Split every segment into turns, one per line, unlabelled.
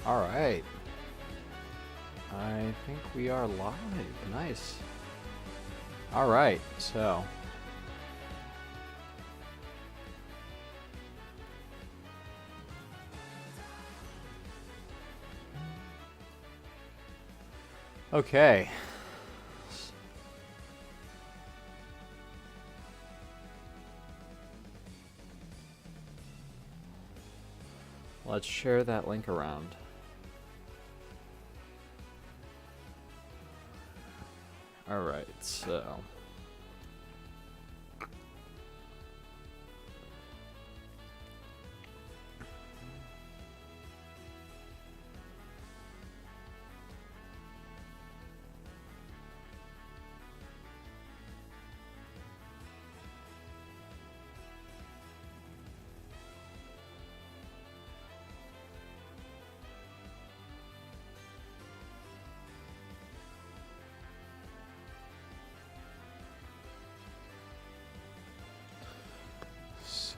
Alright. I think we are live. Nice. Alright, so. Okay. Let's share that link around. Alright, so.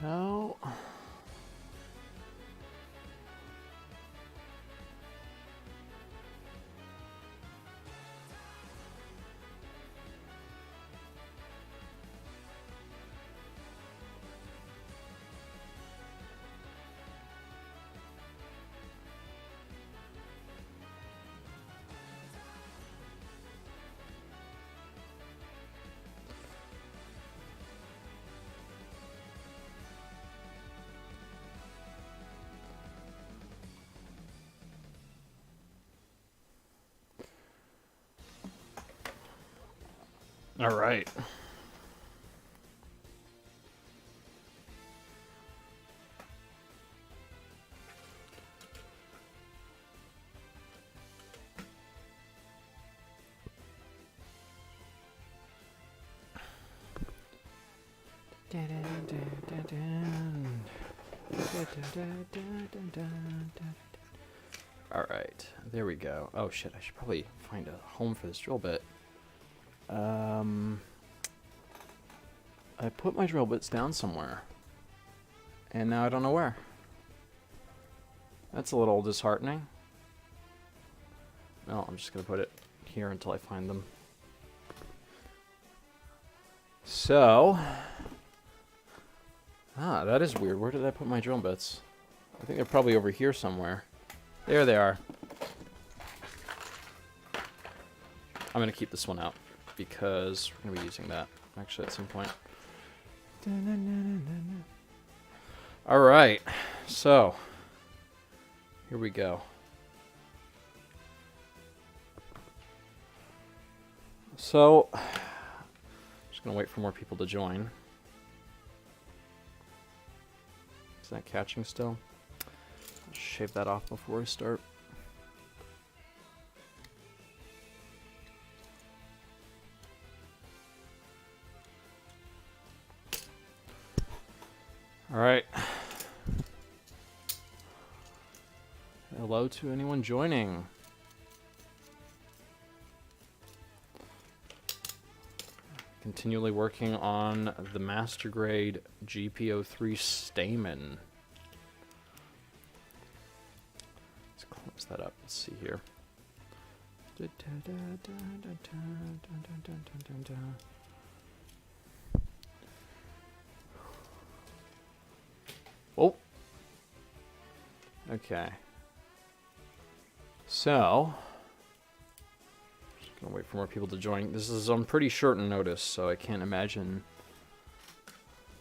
So. All right. All right, there we go. Oh shit, I should probably find a home for this drill bit. I put my drill bits down somewhere, and now I don't know where. That's a little disheartening. No, I'm just gonna put it here until I find them. So, that is weird. Where did I put my drill bits? I think they're probably over here somewhere. There they are. I'm gonna keep this one out because we're gonna be using that actually at some point. All right, so here we go. So, just gonna wait for more people to join. Is that catching still? I'll shave that off before we start. All right. Hello to anyone joining. Continually working on the master grade GP03 Stamen. Let's close that up. Let's see here. Oh. Okay. So, just gonna wait for more people to join. This is on pretty short notice, so I can't imagine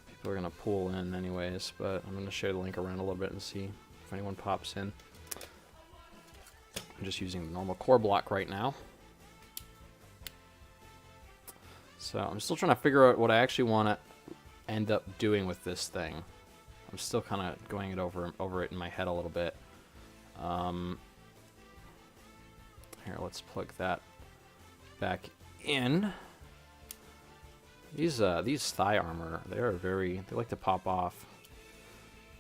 people are gonna pull in anyways, but I'm gonna share the link around a little bit and see if anyone pops in. I'm just using the normal core block right now. So I'm still trying to figure out what I actually want to end up doing with this thing. I'm still kind of going it over it in my head a little bit. Here, let's plug that back in. These thigh armor, they like to pop off.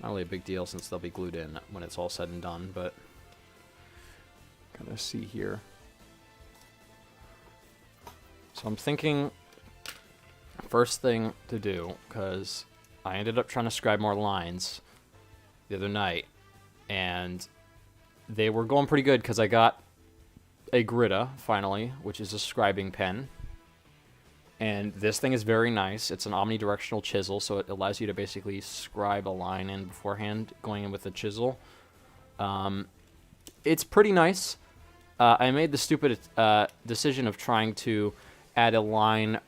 Not really a big deal since they'll be glued in when it's all said and done, but kind of see here. So I'm thinking first thing to do, because I ended up trying to scribe more lines the other night, and they were going pretty good because I got a Grita, finally, which is a scribing pen. And this thing is very nice. It's an omnidirectional chisel, so it allows you to basically scribe a line in beforehand, going in with the chisel. It's pretty nice. I made the stupid decision of trying to add a line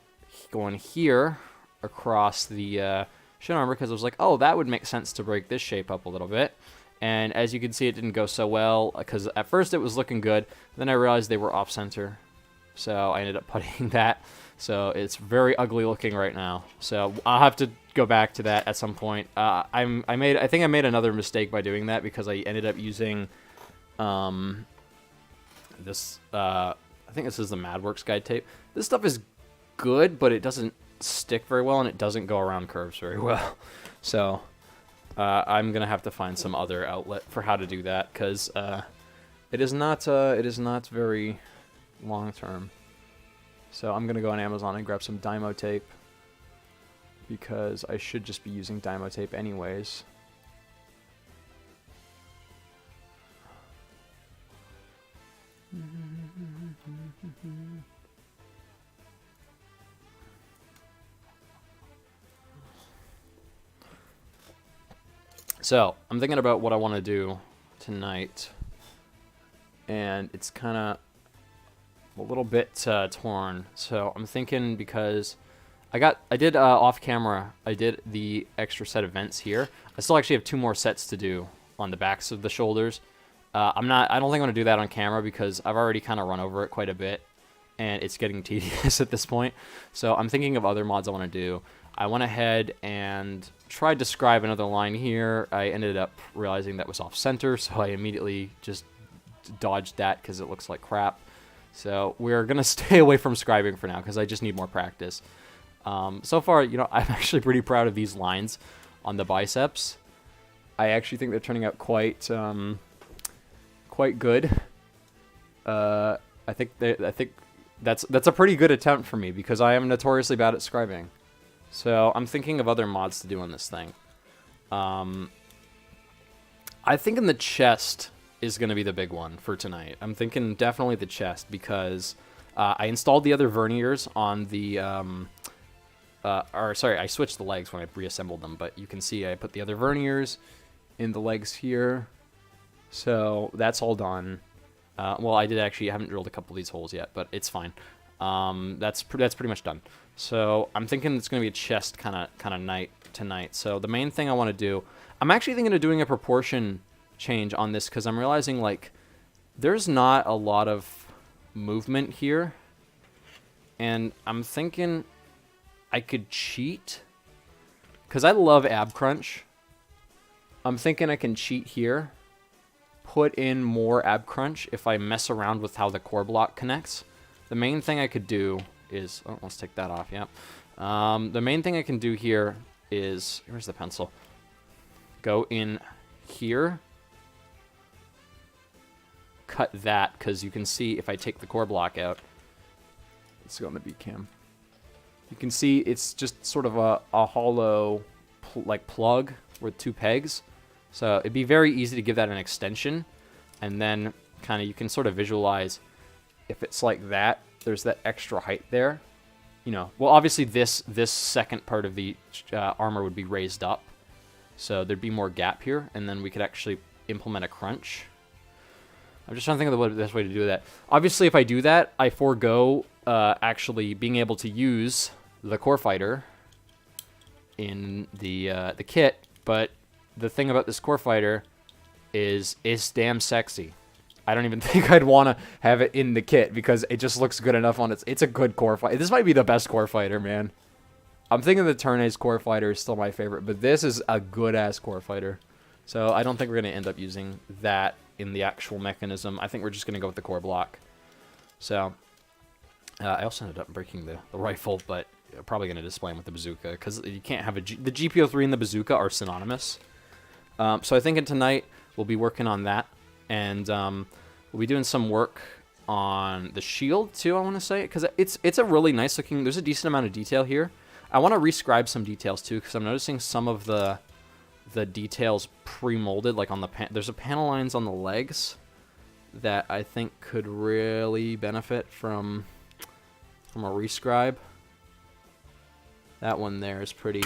going here across the shin armor because I was like, oh, that would make sense to break this shape up a little bit. And as you can see, it didn't go so well because at first it was looking good. Then I realized they were off-center, so I ended up putting that. So it's very ugly looking right now. So I'll have to go back to that at some point. I think I made another mistake by doing that because I ended up using this. I think this is the MadWorks guide tape. This stuff is good, but it doesn't stick very well and it doesn't go around curves very well. So I'm gonna have to find some other outlet for how to do that because it is not very long term. So I'm gonna go on Amazon and grab some Dymo tape because I should just be using Dymo tape anyways. So I'm thinking about what I want to do tonight, and it's kind of a little bit torn. So I'm thinking because I did off camera, I did the extra set of vents here. I still actually have 2 more sets to do on the backs of the shoulders. I don't think I'm going to do that on camera because I've already kind of run over it quite a bit and it's getting tedious at this point. So I'm thinking of other mods I want to do. I went ahead and tried to scribe another line here. I ended up realizing that was off center, so I immediately just dodged that because it looks like crap. So we're going to stay away from scribing for now because I just need more practice. So far, you know, I'm actually pretty proud of these lines on the biceps. I actually think they're turning out quite good. I think that's a pretty good attempt for me because I am notoriously bad at scribing. So I'm thinking of other mods to do on this thing. I think in the chest is going to be the big one for tonight. I'm thinking definitely the chest because I installed the other verniers on the... I switched the legs when I reassembled them, but you can see I put the other verniers in the legs here. So that's all done. Well, I haven't drilled a couple of these holes yet, but it's fine. That's pretty much done. So I'm thinking it's going to be a chest kind of night tonight. So the main thing I want to do, I'm actually thinking of doing a proportion change on this because I'm realizing like there's not a lot of movement here, and I'm thinking I could cheat because I love ab crunch. I'm thinking I can cheat here, put in more ab crunch if I mess around with how the core block connects. The main thing I could do is, oh, let's take that off, yeah. The main thing I can do here is, where's the pencil? Go in here, cut that, because you can see if I take the core block out, let's go on the B cam. You can see it's just sort of a hollow plug with 2 pegs. So it'd be very easy to give that an extension, and then kind of you can sort of visualize if it's like that, there's that extra height there. You know, well, obviously this second part of the armor would be raised up, so there'd be more gap here, and then we could actually implement a crunch. I'm just trying to think of the best way to do that. Obviously, if I do that, I forego actually being able to use the core fighter in the kit, but the thing about this core fighter is it's damn sexy. I don't even think I'd want to have it in the kit because it just looks good enough on it's a good core fighter. This might be the best core fighter, man. I'm thinking the Turner's core fighter is still my favorite, but this is a good-ass core fighter. So I don't think we're going to end up using that in the actual mechanism. I think we're just going to go with the core block. So I also ended up breaking the rifle, but I'm probably going to display them with the bazooka because you can't have the GP03 and the bazooka are synonymous. So I think tonight we'll be working on that, and we'll be doing some work on the shield too, I want to say, because it's a really nice looking, there's a decent amount of detail here. I want to rescribe some details too, because I'm noticing some of the details pre-molded, like on the there's a panel lines on the legs that I think could really benefit from a rescribe. That one there is pretty.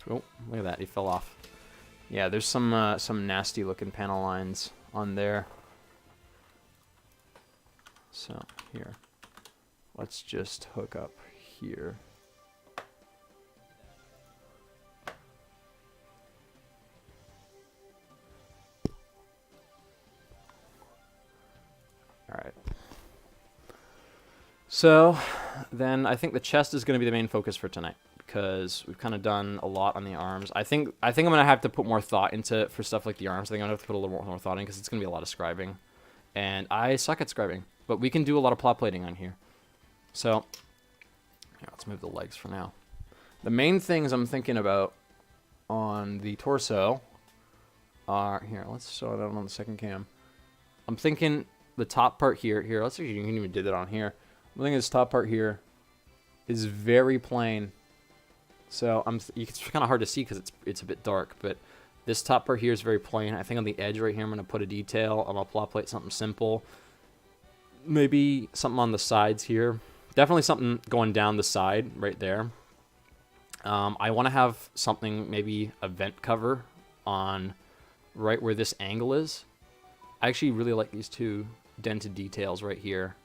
Oh, look at that! He fell off. Yeah, there's some nasty looking panel lines on there. So here, let's just hook up here. All right. So then I think the chest is going to be the main focus for tonight, because we've kind of done a lot on the arms. I think I'm going to have to put more thought into, for stuff like the arms, I think I'm going to have to put a little more thought in, because it's going to be a lot of scribing. And I suck at scribing, but we can do a lot of plot plating on here. So, yeah, let's move the legs for now. The main things I'm thinking about on the torso are, here, let's show it out on the second cam. I'm thinking the top part here, let's see if you can even do that on here. I'm thinking this top part here is very plain. So it's kind of hard to see because it's a bit dark, but this top part here is very plain. I think on the edge right here, I'm going to put a detail. I'm going to plot plate something simple. Maybe something on the sides here. Definitely something going down the side right there. I want to have something, maybe a vent cover on right where this angle is. I actually really like these two dented details right here.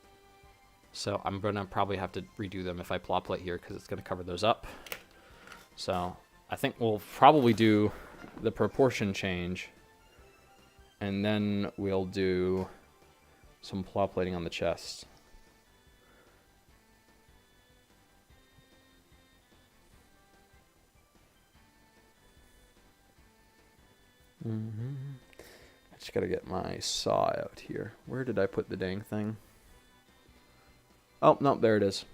So I'm going to probably have to redo them if I plot plate here, because it's going to cover those up. So I think we'll probably do the proportion change, and then we'll do some plot plating on the chest. I just gotta get my saw out here. Where did I put the dang thing? Oh, no, there it is.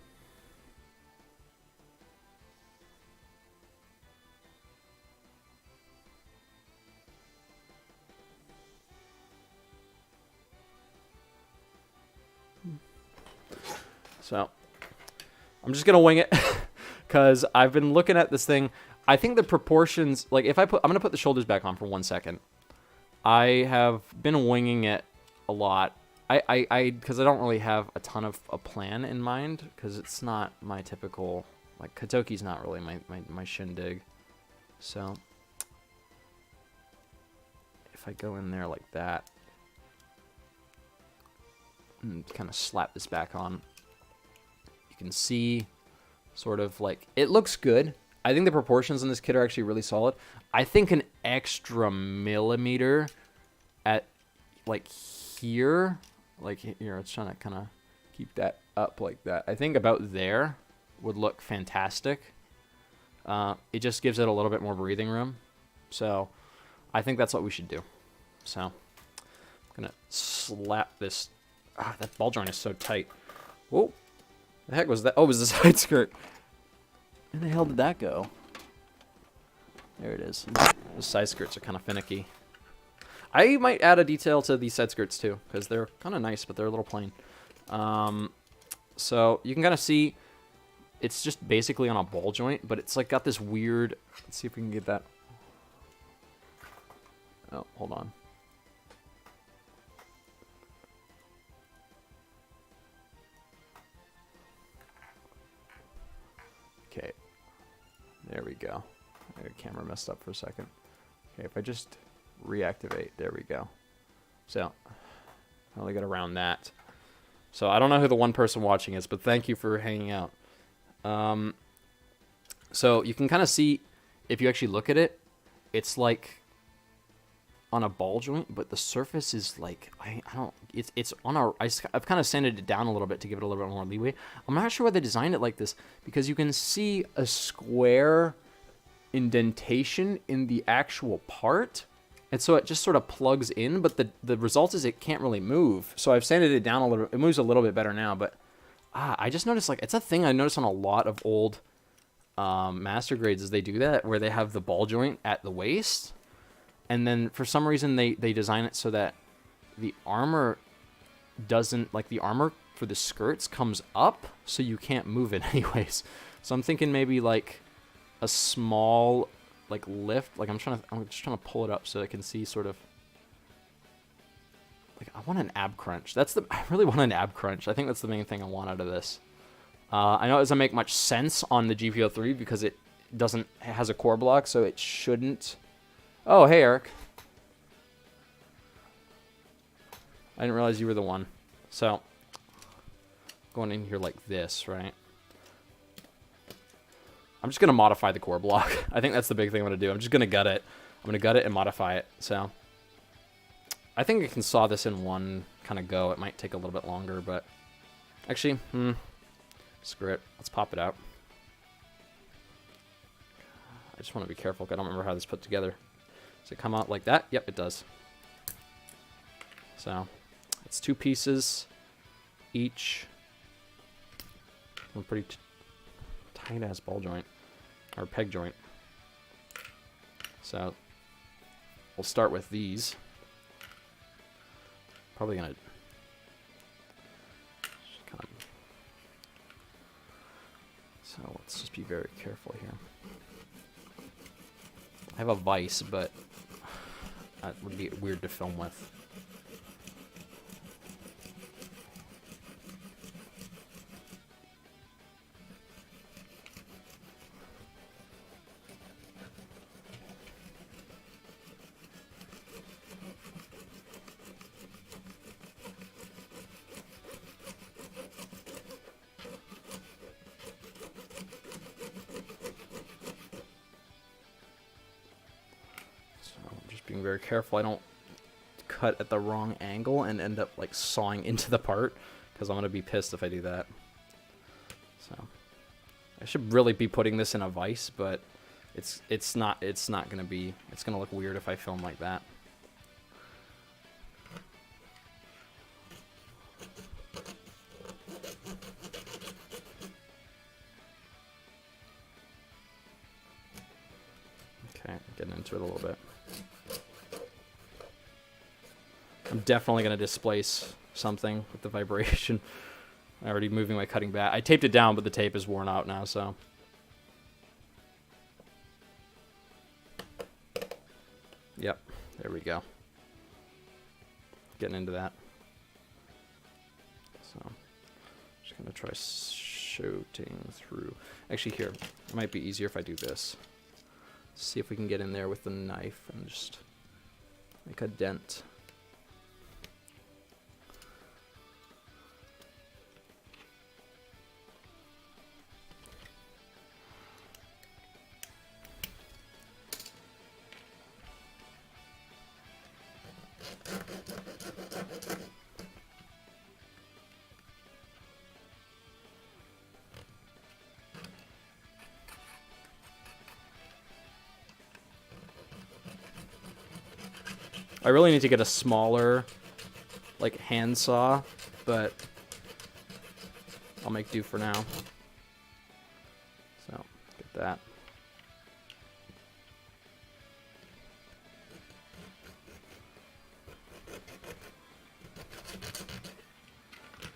So, I'm just gonna wing it, because I've been looking at this thing. I think the proportions, like I'm gonna put the shoulders back on for 1 second. I have been winging it a lot. Because I don't really have a ton of a plan in mind, because it's not my typical, like, Katoki's not really my shindig. So, if I go in there like that, and kind of slap this back on, you can see sort of like, it looks good. I think the proportions in this kit are actually really solid. I think an extra millimeter at, like, here, like here, it's trying to kind of keep that up like that. I think about there would look fantastic. It just gives it a little bit more breathing room. So I think that's what we should do. So I'm going to slap this. That ball joint is so tight. Whoa. The heck was that? Oh, it was the side skirt. Where the hell did that go? There it is. The side skirts are kind of finicky. I might add a detail to these side skirts too, because they're kind of nice, but they're a little plain. So you can kind of see it's just basically on a ball joint, but it's like got this weird. Let's see if we can get that. Oh, hold on. Okay, there we go. The camera messed up for a second. Okay, if I just reactivate, there we go. So I only got around that. So I don't know who the one person watching is, but thank you for hanging out. So you can kind of see, if you actually look at it, it's like on a ball joint, but the surface is like, I don't, it's on a, I've kind of sanded it down a little bit to give it a little bit more leeway. I'm not sure why they designed it like this, because you can see a square indentation in the actual part, and so it just sort of plugs in, but the result is it can't really move. So I've sanded it down a little. It moves a little bit better now, but I just noticed, like, it's a thing I noticed on a lot of old master grades, is they do that, where they have the ball joint at the waist, and then for some reason they design it so that the armor doesn't, like, the armor for the skirts comes up, so you can't move it anyways. So I'm thinking maybe like a small, like, lift. Like, I'm just trying to pull it up so I can see sort of. Like, I want an ab crunch. I really want an ab crunch. I think that's the main thing I want out of this. I know it doesn't make much sense on the GP03 because it has a core block, so it shouldn't. Oh, hey, Eric. I didn't realize you were the one. So, going in here like this, right? I'm just going to modify the core block. I think that's the big thing I'm going to do. I'm just going to gut it. I'm going to gut it and modify it. So, I think I can saw this in one kind of go. It might take a little bit longer, but actually, screw it. Let's pop it out. I just want to be careful. I don't remember how this put together. Does it come out like that? Yep, it does. So, it's 2 pieces each. A pretty tight-ass ball joint, or peg joint. So, we'll start with these. Probably gonna kind of. So let's just be very careful here. I have a vise, but that would be weird to film with. Being very careful I don't cut at the wrong angle and end up like sawing into the part, because I'm gonna be pissed if I do that. So I should really be putting this in a vise, but it's not gonna be. It's gonna look weird if I film like that. Okay, getting into it a little bit. I'm definitely going to displace something with the vibration. I'm already moving my cutting bat. I taped it down, but the tape is worn out now, so. Yep, there we go. Getting into that. So, just going to try shooting through. Actually, here, it might be easier if I do this. See if we can get in there with the knife and just make a dent. I really need to get a smaller, like, hand saw, but I'll make do for now. So, get that.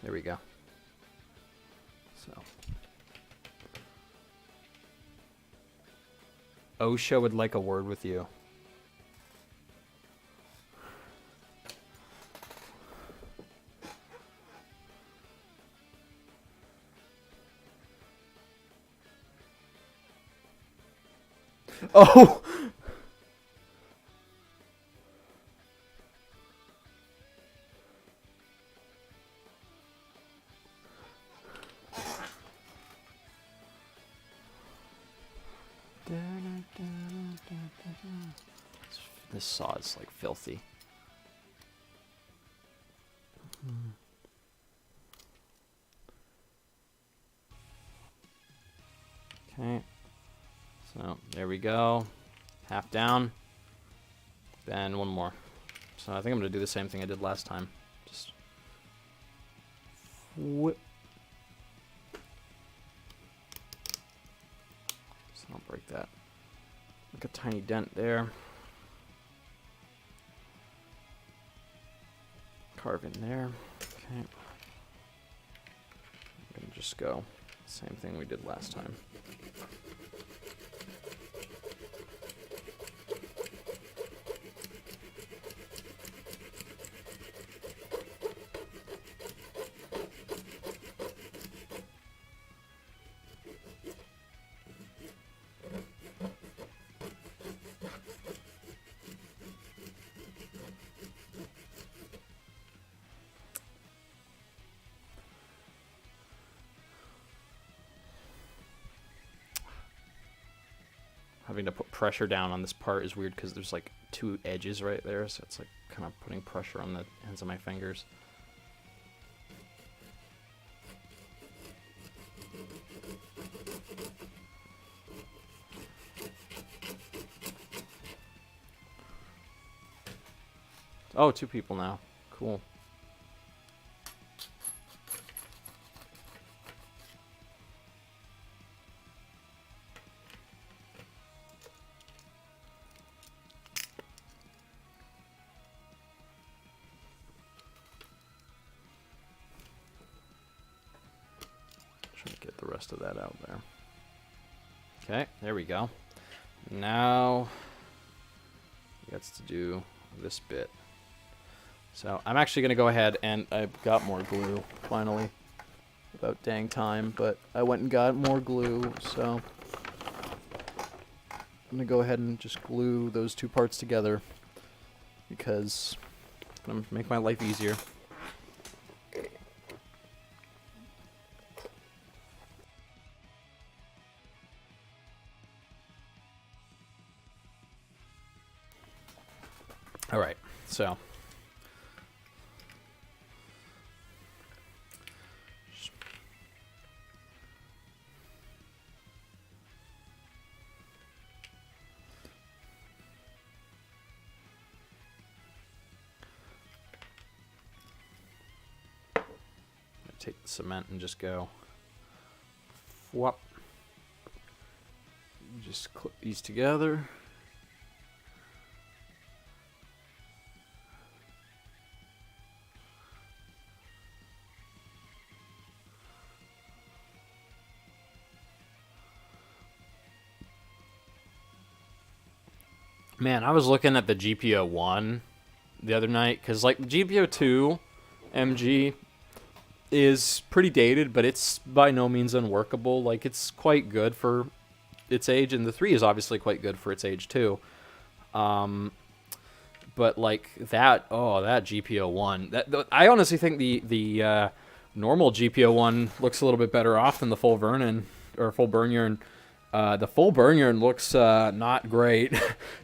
There we go. So. OSHA would like a word with you. Oh! This saw is like filthy. Okay. So there we go. Half down. Then one more. So I think I'm going to do the same thing I did last time. Just whip. So don't break that. Like a tiny dent there. Carve in there. Okay. I'm going to just go same thing we did last time. having to put pressure down on this part is weird because there's like 2 edges right there, so it's like kind of putting pressure on the ends of my fingers. Oh, 2 people now. Cool. Try to get the rest of that out there. Okay, there we go. Now, he gets to do this bit. So I'm actually going to go ahead, and I've got more glue, finally. About dang time, but I went and got more glue, so I'm going to go ahead and just glue those 2 parts together, because it's going to make my life easier. All right, so take the cement and just go whoop. Just clip these together. Man, I was looking at the GP01 the other night, because like the GP02 MG is pretty dated, but it's by no means unworkable. Like, it's quite good for its age, and the 3 is obviously quite good for its age too. But like that, oh, that GP01, I honestly think the normal GP01 looks a little bit better off than the full Vernon or full burn urn. The full burn urn looks not great.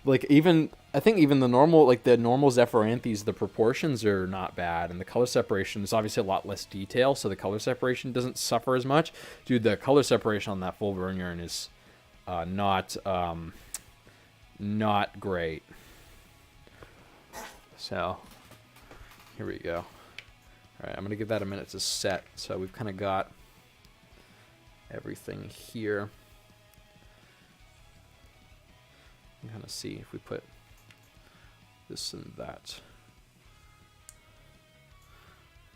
Like, I think even the normal Zephyranthes, the proportions are not bad, and the color separation is obviously a lot less detail, so the color separation doesn't suffer as much. Dude, the color separation on that full burn urn is not great. So here we go. All right, I'm gonna give that a minute to set. So we've kind of got everything here. You kind of see if we put this and that.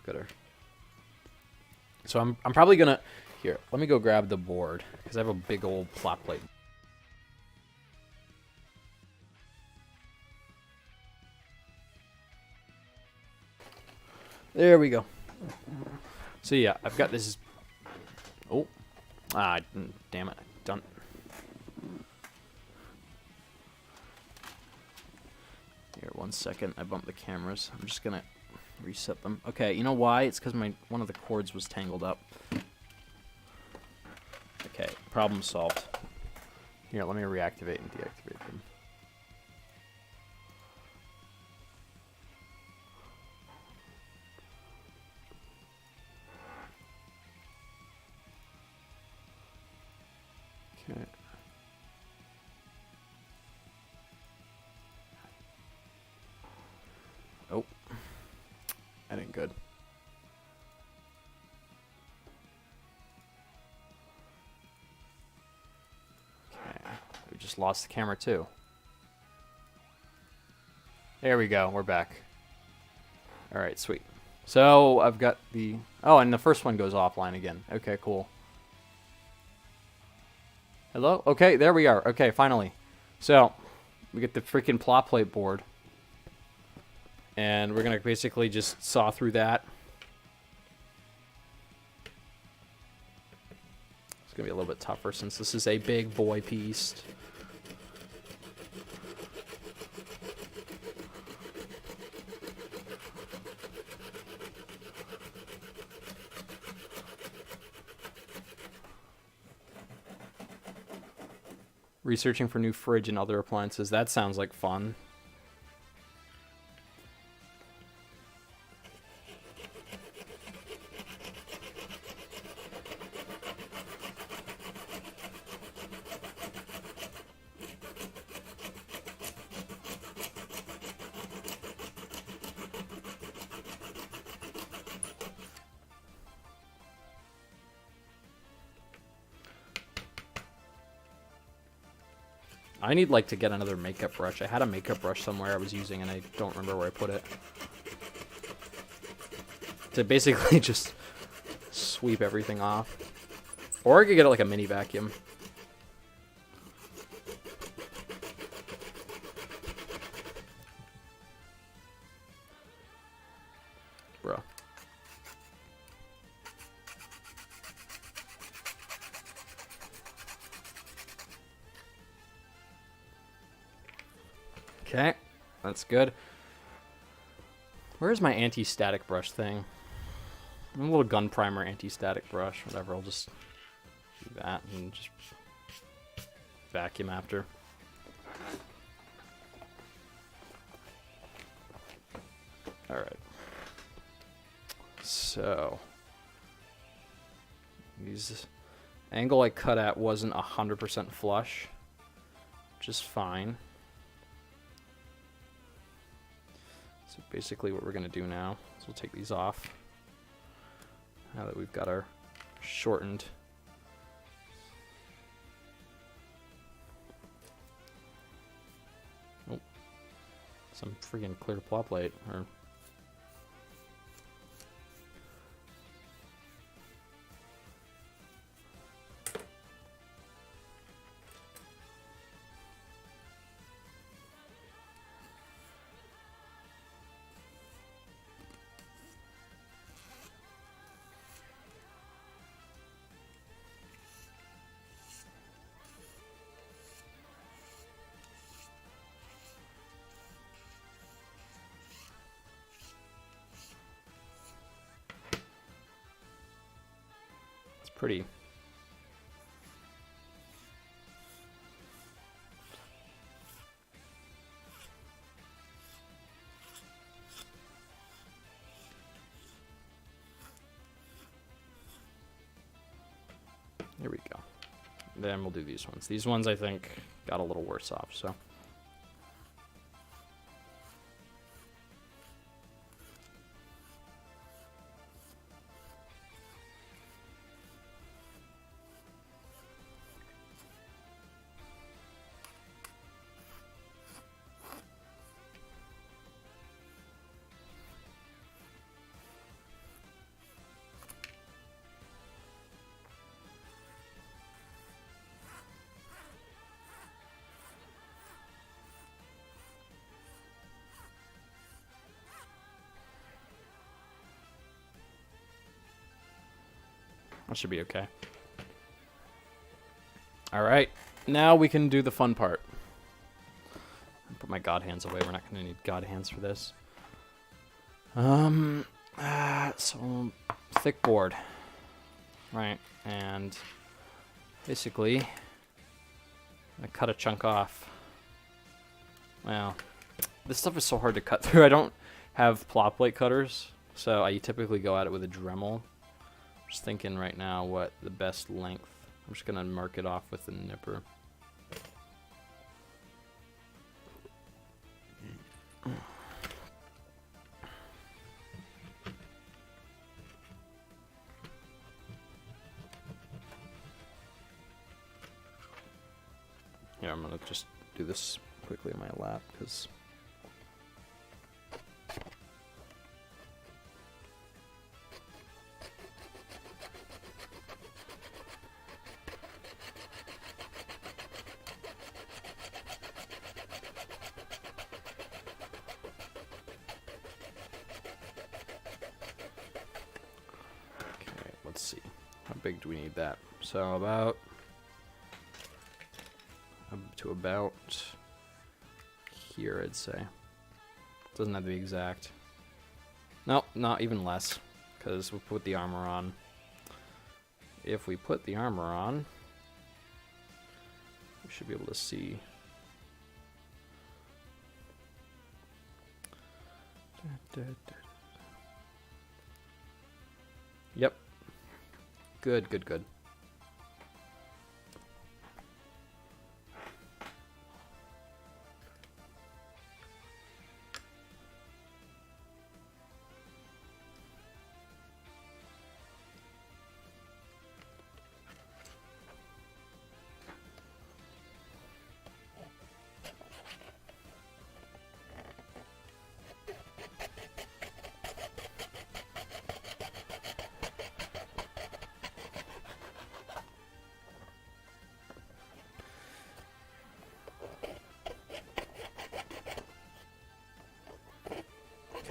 Got her. So I'm probably gonna here. Let me go grab the board because I have a big old flat plate. There we go. So yeah, I've got this. Oh, damn it, done. Here, 1 second. I bumped the cameras. I'm just gonna reset them. Okay, you know why? It's because one of the cords was tangled up. Okay, problem solved. Here, let me reactivate and deactivate them. Okay. Oh, that ain't good. Okay, we just lost the camera too. There we go, we're back. All right, sweet. So I've got the, oh, and the first one goes offline again. Okay, cool. Hello? Okay, there we are. Okay, finally. So, we get the freaking plot plate board. And we're going to basically just saw through that. It's going to be a little bit tougher since this is a big boy piece. Researching for new fridge and other appliances. That sounds like fun. I need, like, to get another makeup brush. I had a makeup brush somewhere I was using, and I don't remember where I put it. To basically just sweep everything off. Or I could get, like, a mini vacuum. Bro. Okay, that's good. Where's my anti-static brush thing? A little gun primer anti-static brush, whatever. I'll just do that and just vacuum after. All right. So these angle I cut at wasn't 100% flush, which is fine. So basically what we're going to do now is we'll take these off. Now that we've got our shortened some freaking clear plot plate or pretty. There we go. Then we'll do these ones. These ones I think got a little worse off, so. That should be okay. All right, now we can do the fun part. Put my god hands away. We're not going to need god hands for this. So thick board, right? And basically, I cut a chunk off. Well, this stuff is so hard to cut through. I don't have plot plate cutters, so I typically go at it with a Dremel. Just thinking right now what the best length. I'm just gonna mark it off with the nipper. Yeah, I'm gonna just do this quickly in my lap because let's see, how big do we need that? So about up to about here, I'd say. Doesn't have to be exact. Nope, not even less, because we'll put the armor on. If we put the armor on, We should be able to see. Yep. Good, good, good.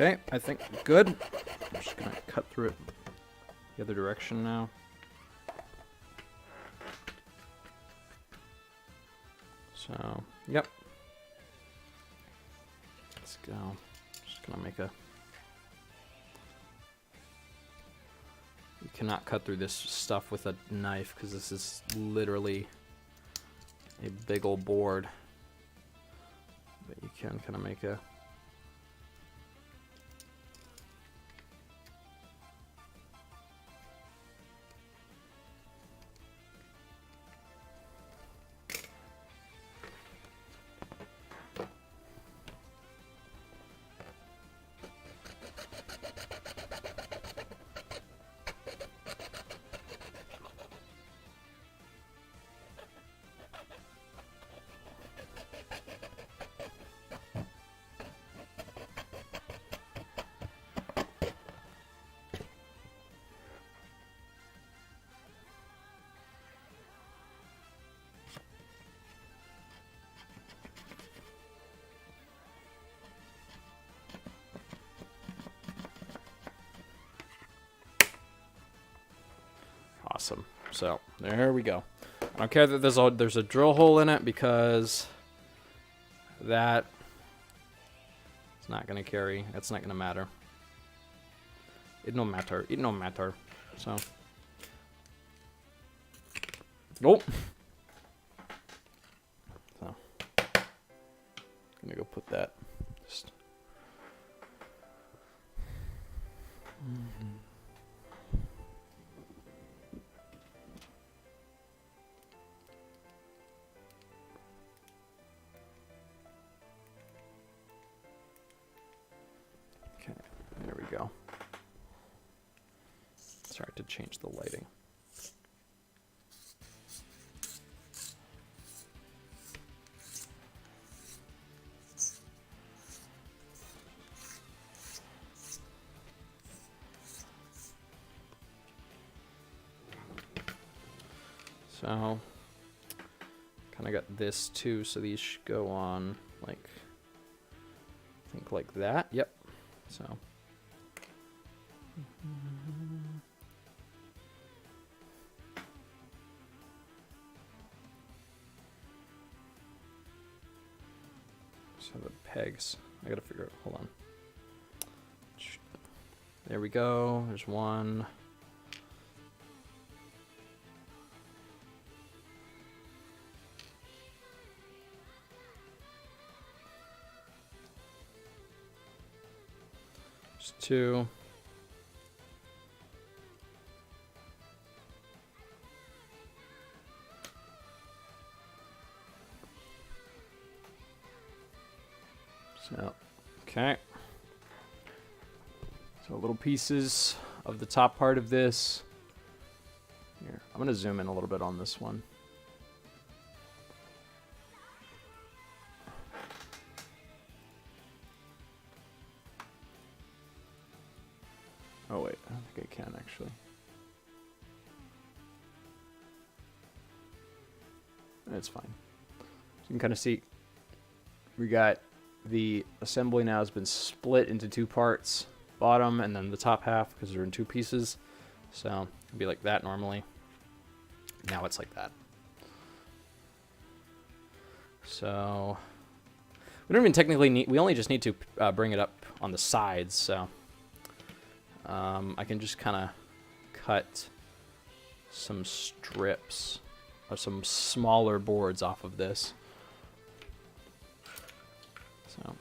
Okay, I think good. I'm just gonna cut through it the other direction now. So, yep. Let's go. Just gonna make a... You cannot cut through this stuff with a knife because this is literally a big old board. But you can kind of make a... Awesome. So there we go. I don't care that there's a drill hole in it because that it's not gonna carry. That's not gonna matter. It no matter. It no matter. So nope. So gonna go put that. Just. There we go. Sorry to change the lighting. So, kind of got this too, so these should go on like, I think like that. Yep. So. So the pegs, I gotta figure out, hold on. There we go, there's one. There's two. So, okay. So little pieces of the top part of this. Here, I'm gonna zoom in a little bit on this one. Oh wait, I don't think I can actually. It's fine. So you can kind of see we got the assembly now has been split into two parts, bottom and then the top half because they're in two pieces. So it'd be like that normally. Now it's like that. So we don't even technically need, we only just need to bring it up on the sides. So I can just kind of cut some strips some smaller boards off of this. So.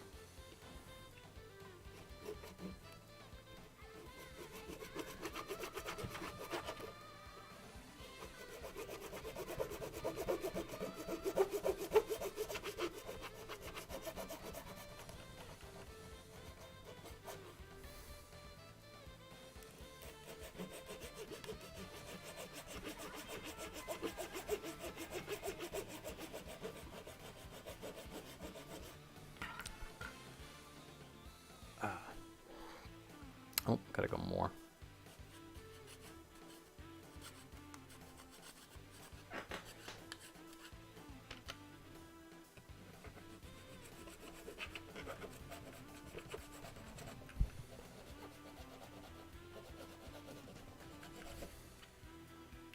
Oh, gotta go more.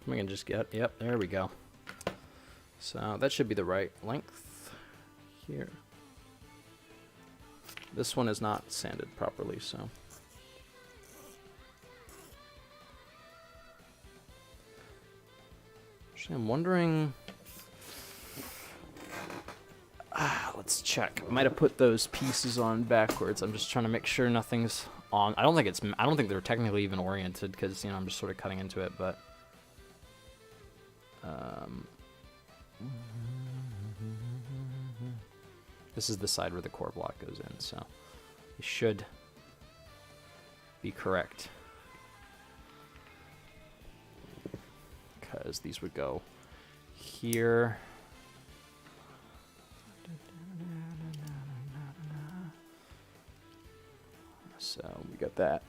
We can just get, yep, there we go. So that should be the right length here. This one is not sanded properly, so. Actually, I'm wondering. Let's check. I might have put those pieces on backwards. I'm just trying to make sure nothing's on. I don't think they're technically even oriented because, you know, I'm just sort of cutting into it, but. This is the side where the core block goes in, so it should be correct. Because these would go here. So we got that.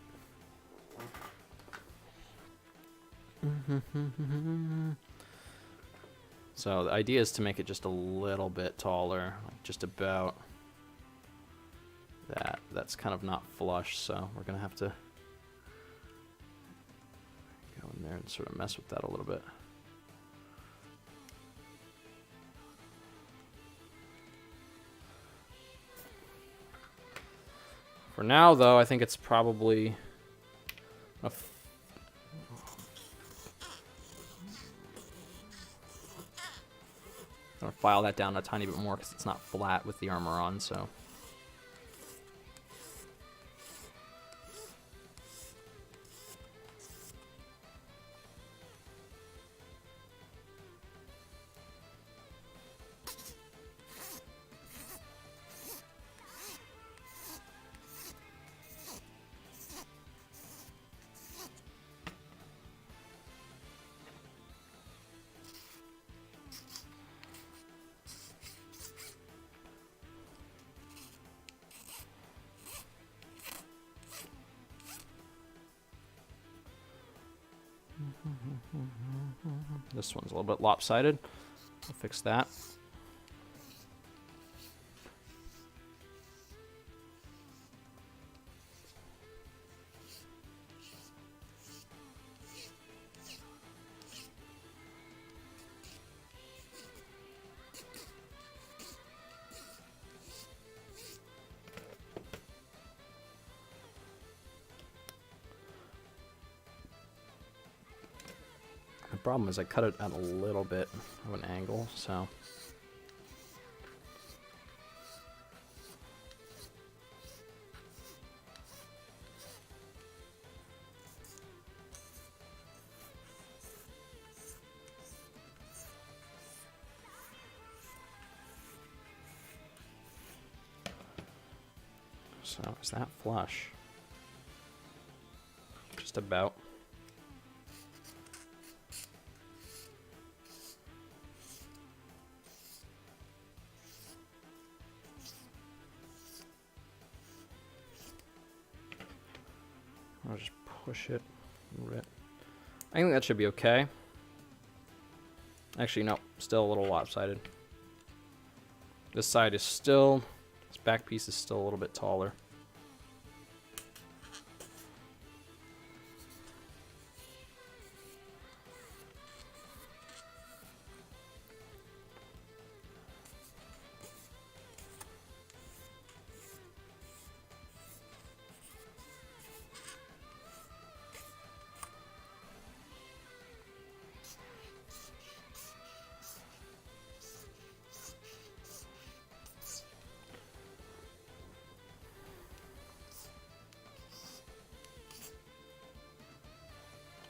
So the idea is to make it just a little bit taller, like just about that. That's kind of not flush, so we're gonna have to go in there and sort of mess with that a little bit. For now, though, I think it's probably I'm gonna file that down a tiny bit more because it's not flat with the armor on, so. This one's a little bit lopsided. I'll fix that. The problem is I cut it at a little bit of an angle, so. So is that flush? Just about. I'll just push it a little bit. I think that should be okay. Actually, no, still a little lopsided. This side is still, this back piece is still a little bit taller.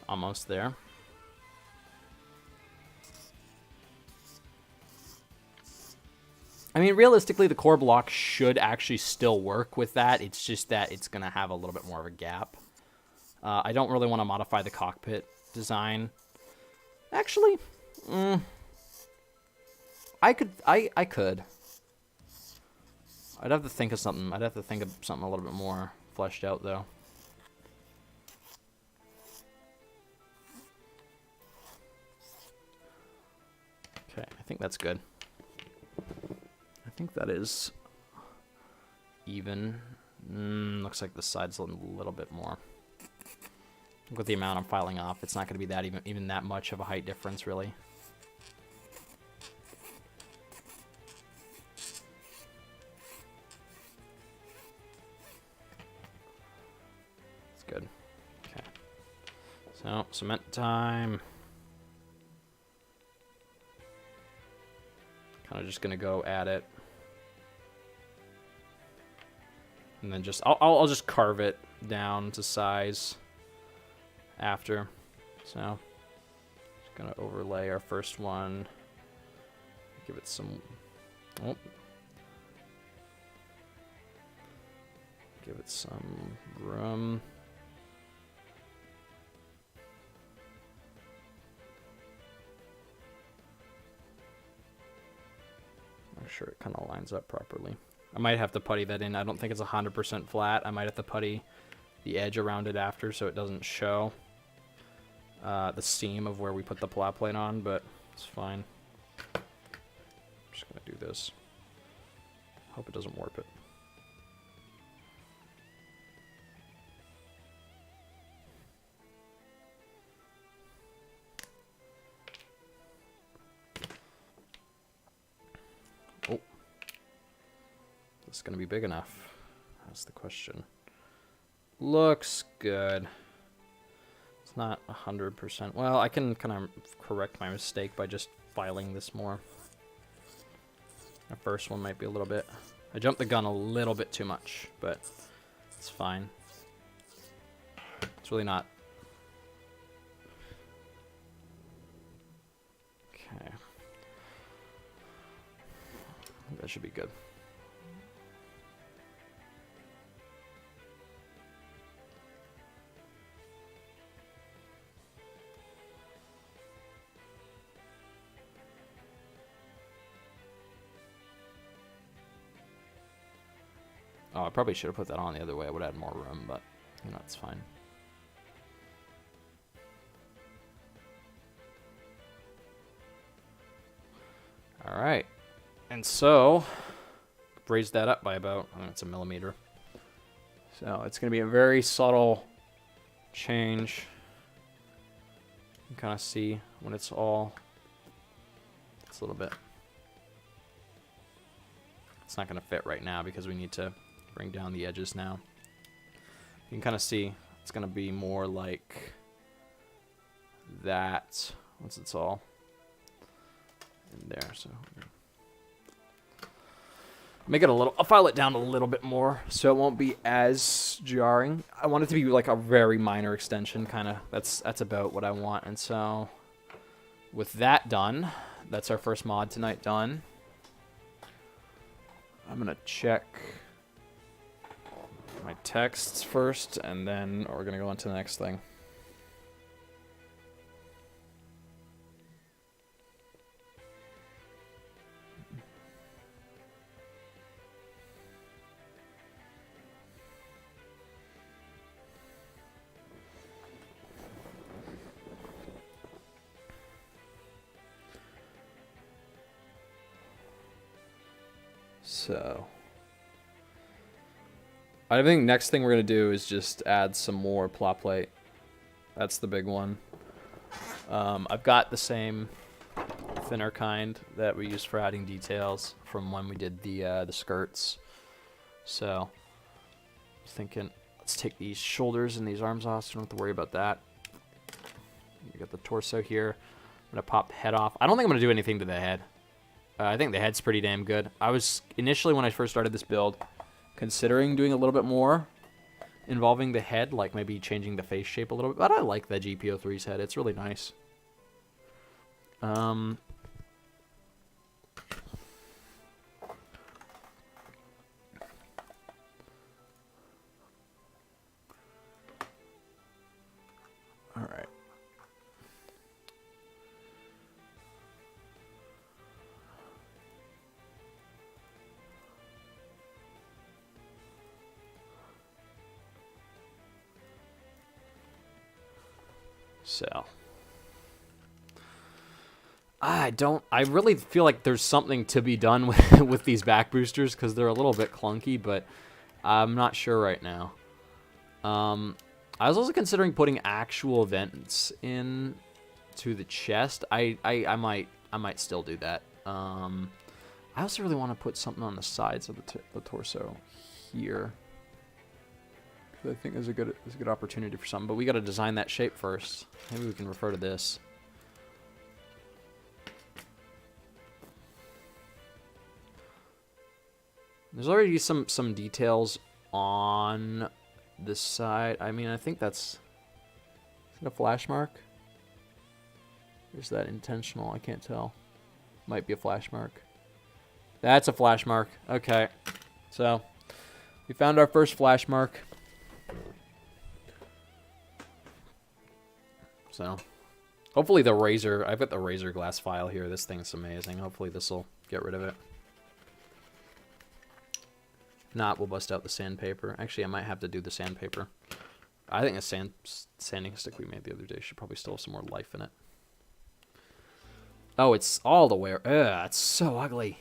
Almost there. I mean, realistically, the core block should actually still work with that. It's just that it's going to have a little bit more of a gap. I don't really want to modify the cockpit design. Actually, I could. I'd have to think of something. I'd have to think of something a little bit more fleshed out, though. Okay, I think that's good. I think that is even. Looks like the side's a little bit more. With the amount I'm filing off, it's not going to be that even that much of a height difference, really. It's good. Okay. So, cement time. Kind of just going to go at it. And then just, I'll just carve it down to size after. So, just going to overlay our first one. Give it some, give it some room. Make sure it kind of lines up properly. I might have to putty that in. I don't think it's 100% flat. I might have to putty the edge around it after so it doesn't show the seam of where we put the flat plate on, but it's fine. I'm just going to do this. Hope it doesn't warp it. Oh. Is this going to be big enough? That's the question. Looks good. It's not 100%. Well, I can kind of correct my mistake by just filing this more. The first one might be a little bit... I jumped the gun a little bit too much, but it's fine. It's really not... Okay. That should be good. Oh, I probably should have put that on the other way. I would have had more room, but, you know, it's fine. All right. And so, raise that up by about, it's a millimeter. So, it's going to be a very subtle change. You can kind of see when it's all, it's a little bit. It's not going to fit right now because we need to bring down the edges now. You can kind of see it's going to be more like that once it's all in there. So make it a little, I'll file it down a little bit more so it won't be as jarring. I want it to be like a very minor extension, kind of. That's about what I want. And so with that done, that's our first mod tonight done. I'm going to check my texts first, and then we're going to go on to the next thing. So, I think next thing we're going to do is just add some more plot plate. That's the big one. I've got the same thinner kind that we used for adding details from when we did the skirts. So, thinking, let's take these shoulders and these arms off so we don't have to worry about that. We got the torso here. I'm going to pop the head off. I don't think I'm going to do anything to the head. I think the head's pretty damn good. I was, initially when I first started this build, considering doing a little bit more, involving the head, like maybe changing the face shape a little bit. But I like the GP03's head. It's really nice. All right. So, I really feel like there's something to be done with these back boosters because they're a little bit clunky, but I'm not sure right now. I was also considering putting actual vents in to the chest. I might still do that. I also really want to put something on the sides of the torso here. I think there's a good opportunity for something, but we got to design that shape first. Maybe we can refer to this. There's already some details on this side. I mean, I think that's... Is it a flash mark? Or is that intentional? I can't tell. Might be a flash mark. That's a flash mark. Okay. So, we found our first flash mark. So, hopefully the razor... I've got the razor glass file here. This thing's amazing. Hopefully this will get rid of it. If not, we'll bust out the sandpaper. Actually, I might have to do the sandpaper. I think the sanding stick we made the other day should probably still have some more life in it. Oh, it's all the way... Ugh, it's so ugly.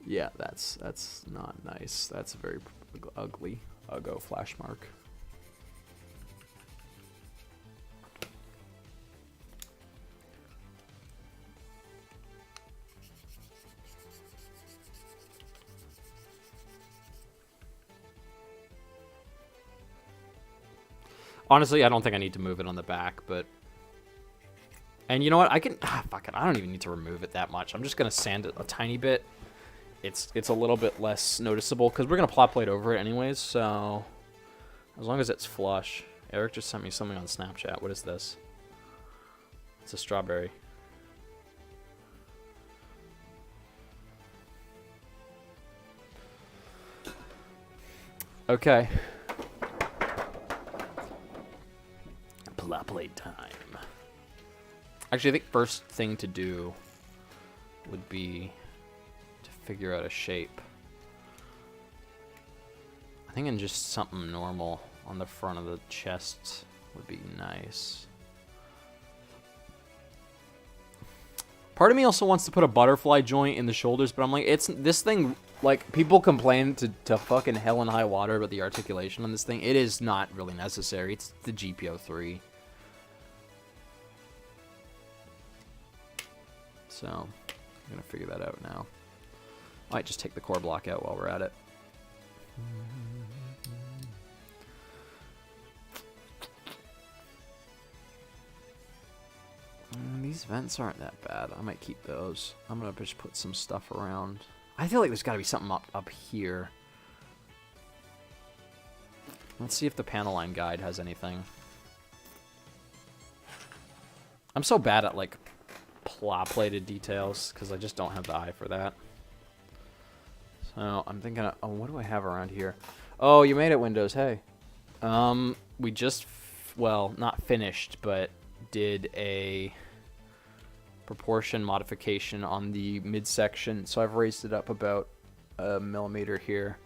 Yeah, that's not nice. That's a very ugly Uggo flash mark. Honestly, I don't think I need to move it on the back, but... And you know what? I can... fuck it. I don't even need to remove it that much. I'm just going to sand it a tiny bit. It's a little bit less noticeable because we're going to plot plate over it anyways, so as long as it's flush. Eric just sent me something on Snapchat. What is this? It's a strawberry. Okay. Plot plate time. Actually, I think first thing to do would be figure out a shape. I think in just something normal on the front of the chest would be nice. Part of me also wants to put a butterfly joint in the shoulders, but I'm like, it's this thing, like, people complain to fucking hell and high water about the articulation on this thing. It is not really necessary. It's the GP03. So, I'm gonna figure that out now. Might just take the core block out while we're at it. These vents aren't that bad. I might keep those. I'm going to just put some stuff around. I feel like there's got to be something up here. Let's see if the panel line guide has anything. I'm so bad at, like, plot-plated details because I just don't have the eye for that. So I'm thinking, oh, what do I have around here? Oh, you made it, Windows. Hey. We just, well, not finished, but did a proportion modification on the midsection. So I've raised it up about a millimeter here,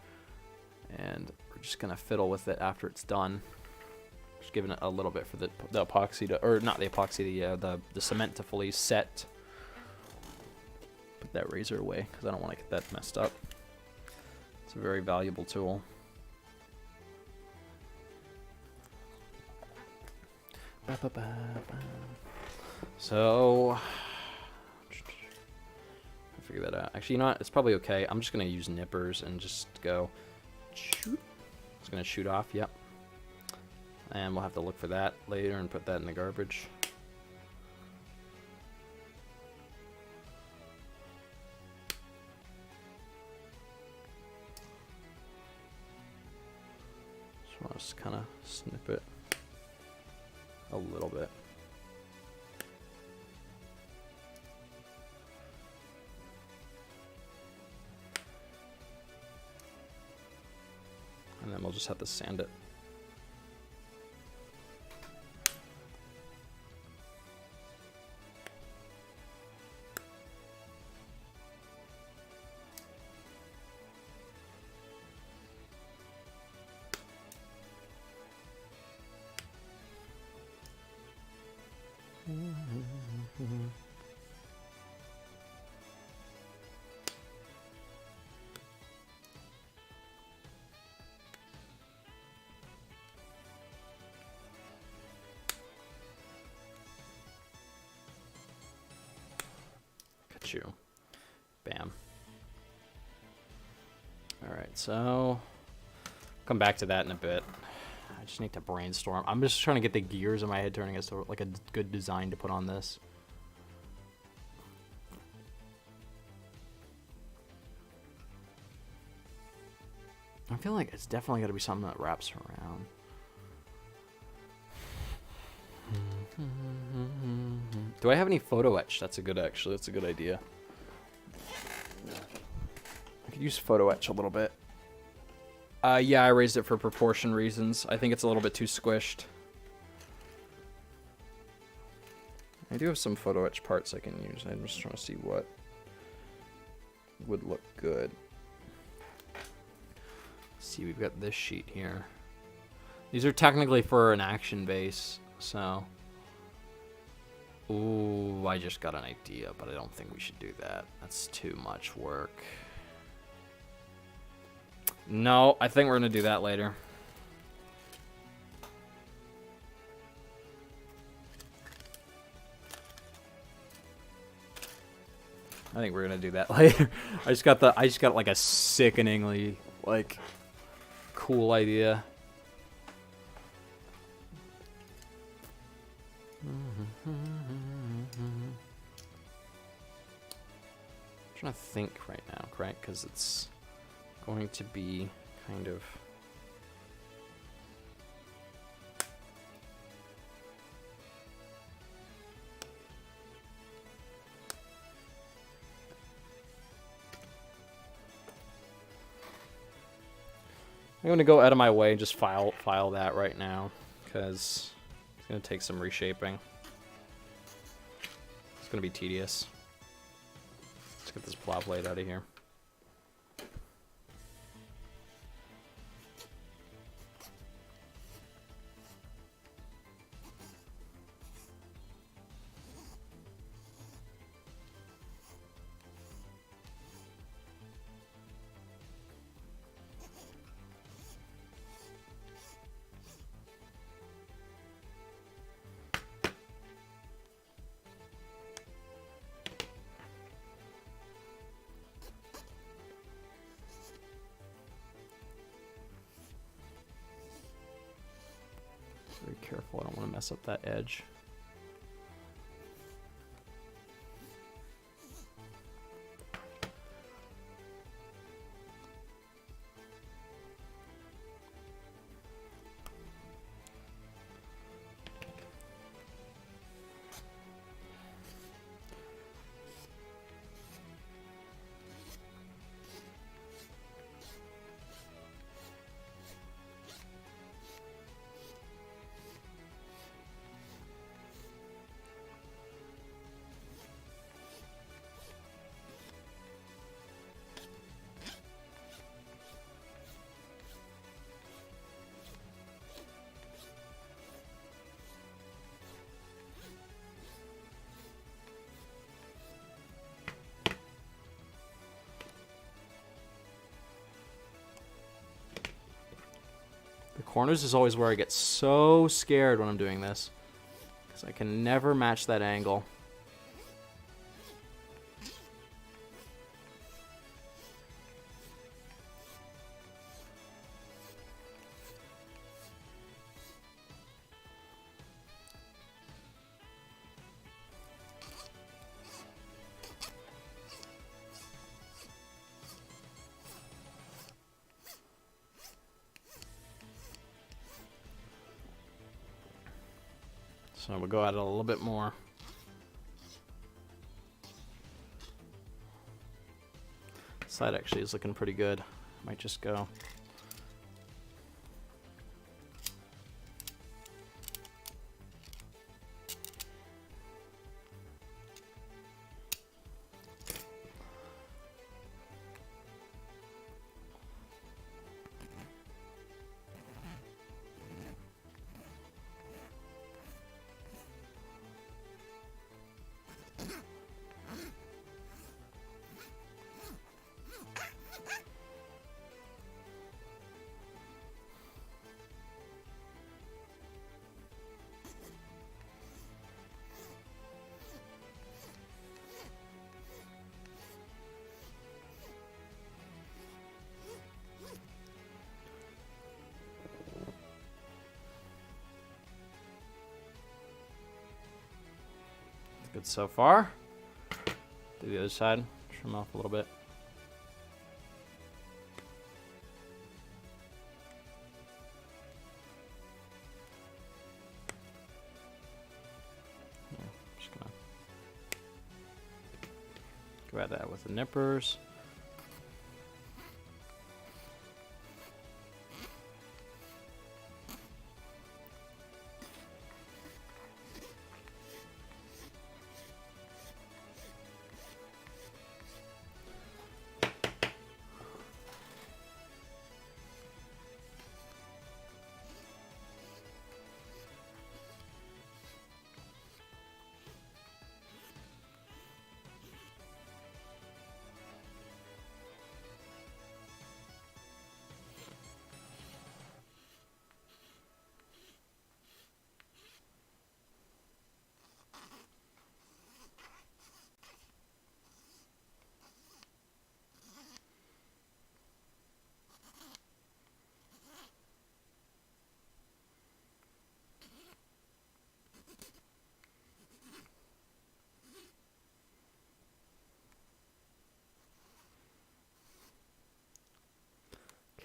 and we're just gonna fiddle with it after it's done. Just giving it a little bit for the epoxy to, or not the epoxy, the cement to fully set. Put that razor away because I don't want to get that messed up. It's a very valuable tool. So, figure that out. Actually, you know what? It's probably okay. I'm just going to use nippers and just go shoot. It's going to shoot off, yep. And we'll have to look for that later and put that in the garbage. Just want to kind of snip it a little bit. And then we'll just have to sand it. You. Bam. Alright, so come back to that in a bit. I just need to brainstorm. I'm just trying to get the gears in my head turning as to like a good design to put on this. I feel like it's definitely got to be something that wraps around. Do I have any photo etch? That's a good idea. I could use photo etch a little bit. Yeah, I raised it for proportion reasons. I think it's a little bit too squished. I do have some photo etch parts I can use. I'm just trying to see what would look good. Let's see, we've got this sheet here. These are technically for an action base, so... Ooh, I just got an idea, but I don't think we should do that. That's too much work. No, I think we're going to do that later. I think we're going to do that later. I just got like a sickeningly, like, cool idea. I'm trying to think right now, right? Because it's going to be kind of... I'm going to go out of my way and just file that right now, because it's going to take some reshaping. It's going to be tedious. Let's get this plow blade out of here. Very careful, I don't want to mess up that edge. The corners is always where I get so scared when I'm doing this, because I can never match that angle. So we'll go at it a little bit more. Side actually is looking pretty good. Might just go. Good so far. Do the other side. Trim off a little bit. Just gonna go at that with the nippers.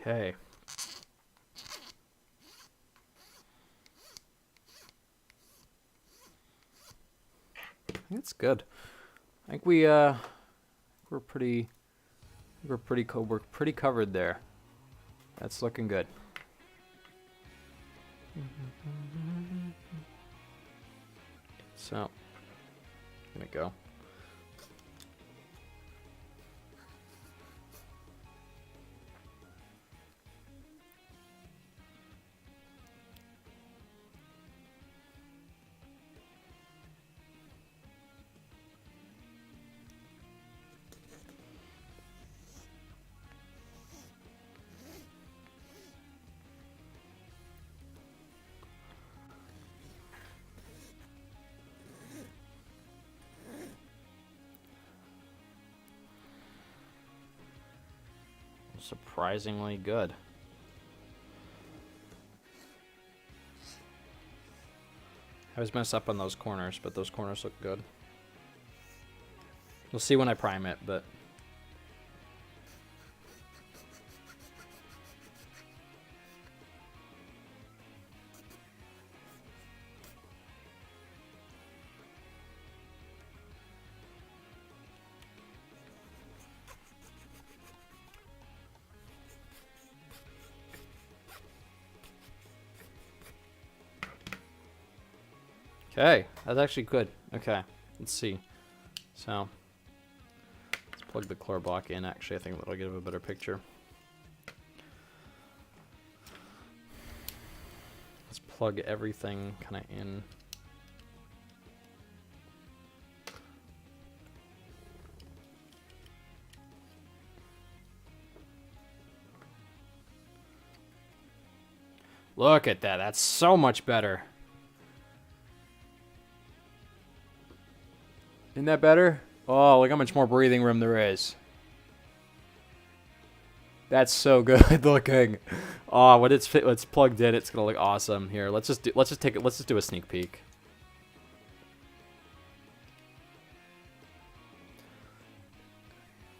Okay. I think it's good. I think we're pretty covered there. That's looking good. So, I'm gonna go. Surprisingly good. I was messed up on those corners, but those corners look good. We'll see when I prime it, but okay, that's actually good. Okay, let's see. So, let's plug the color block in. Actually, I think that'll give a better picture. Let's plug everything kind of in. Look at that. That's so much better. Isn't that better? Oh, look how much more breathing room there is. That's so good looking. Oh, when it's plugged in, it's gonna look awesome. Here, let's just do a sneak peek.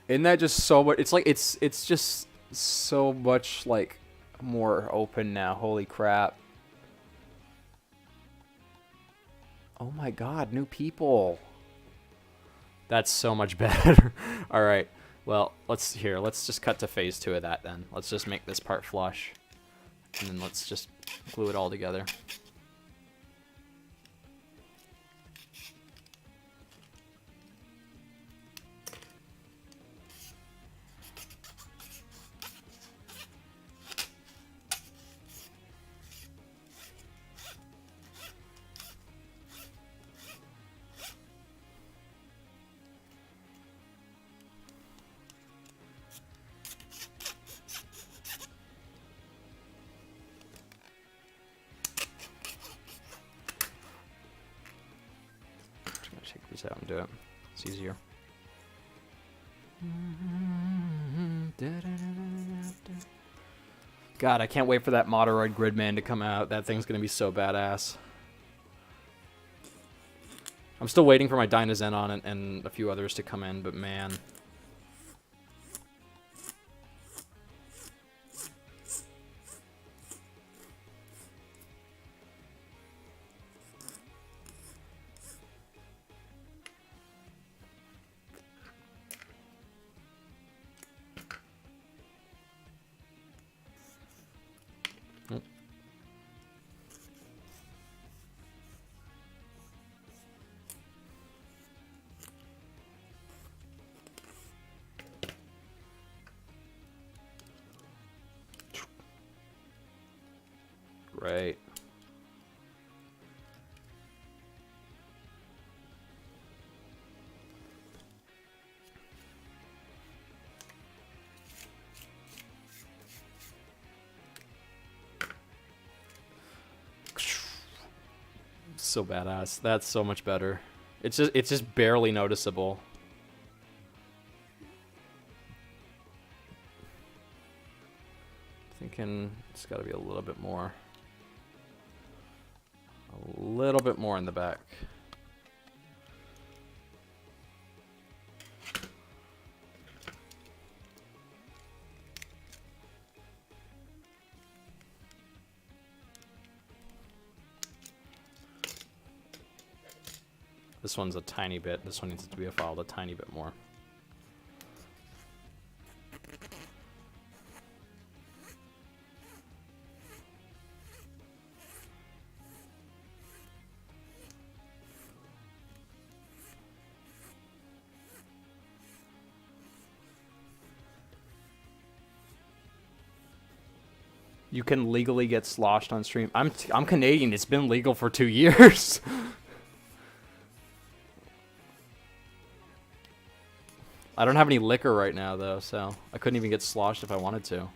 Isn't that just so much? It's like it's just so much like more open now. Holy crap. Oh my god, new people. That's so much better. All right. Well, let's just cut to phase 2 of that then. Let's just make this part flush. And then let's just glue it all together. Take this out and do it. It's easier. God, I can't wait for that Moderoid Gridman to come out. That thing's gonna be so badass. I'm still waiting for my Dynazenon and a few others to come in, but man. Right. So badass. That's so much better. It's just barely noticeable. Thinking it's got to be a little bit more. A little bit more in the back. This one's a tiny bit. This one needs to be filed a tiny bit more. You can legally get sloshed on stream. I'm Canadian. It's been legal for 2 years. I don't have any liquor right now, though, so I couldn't even get sloshed if I wanted to.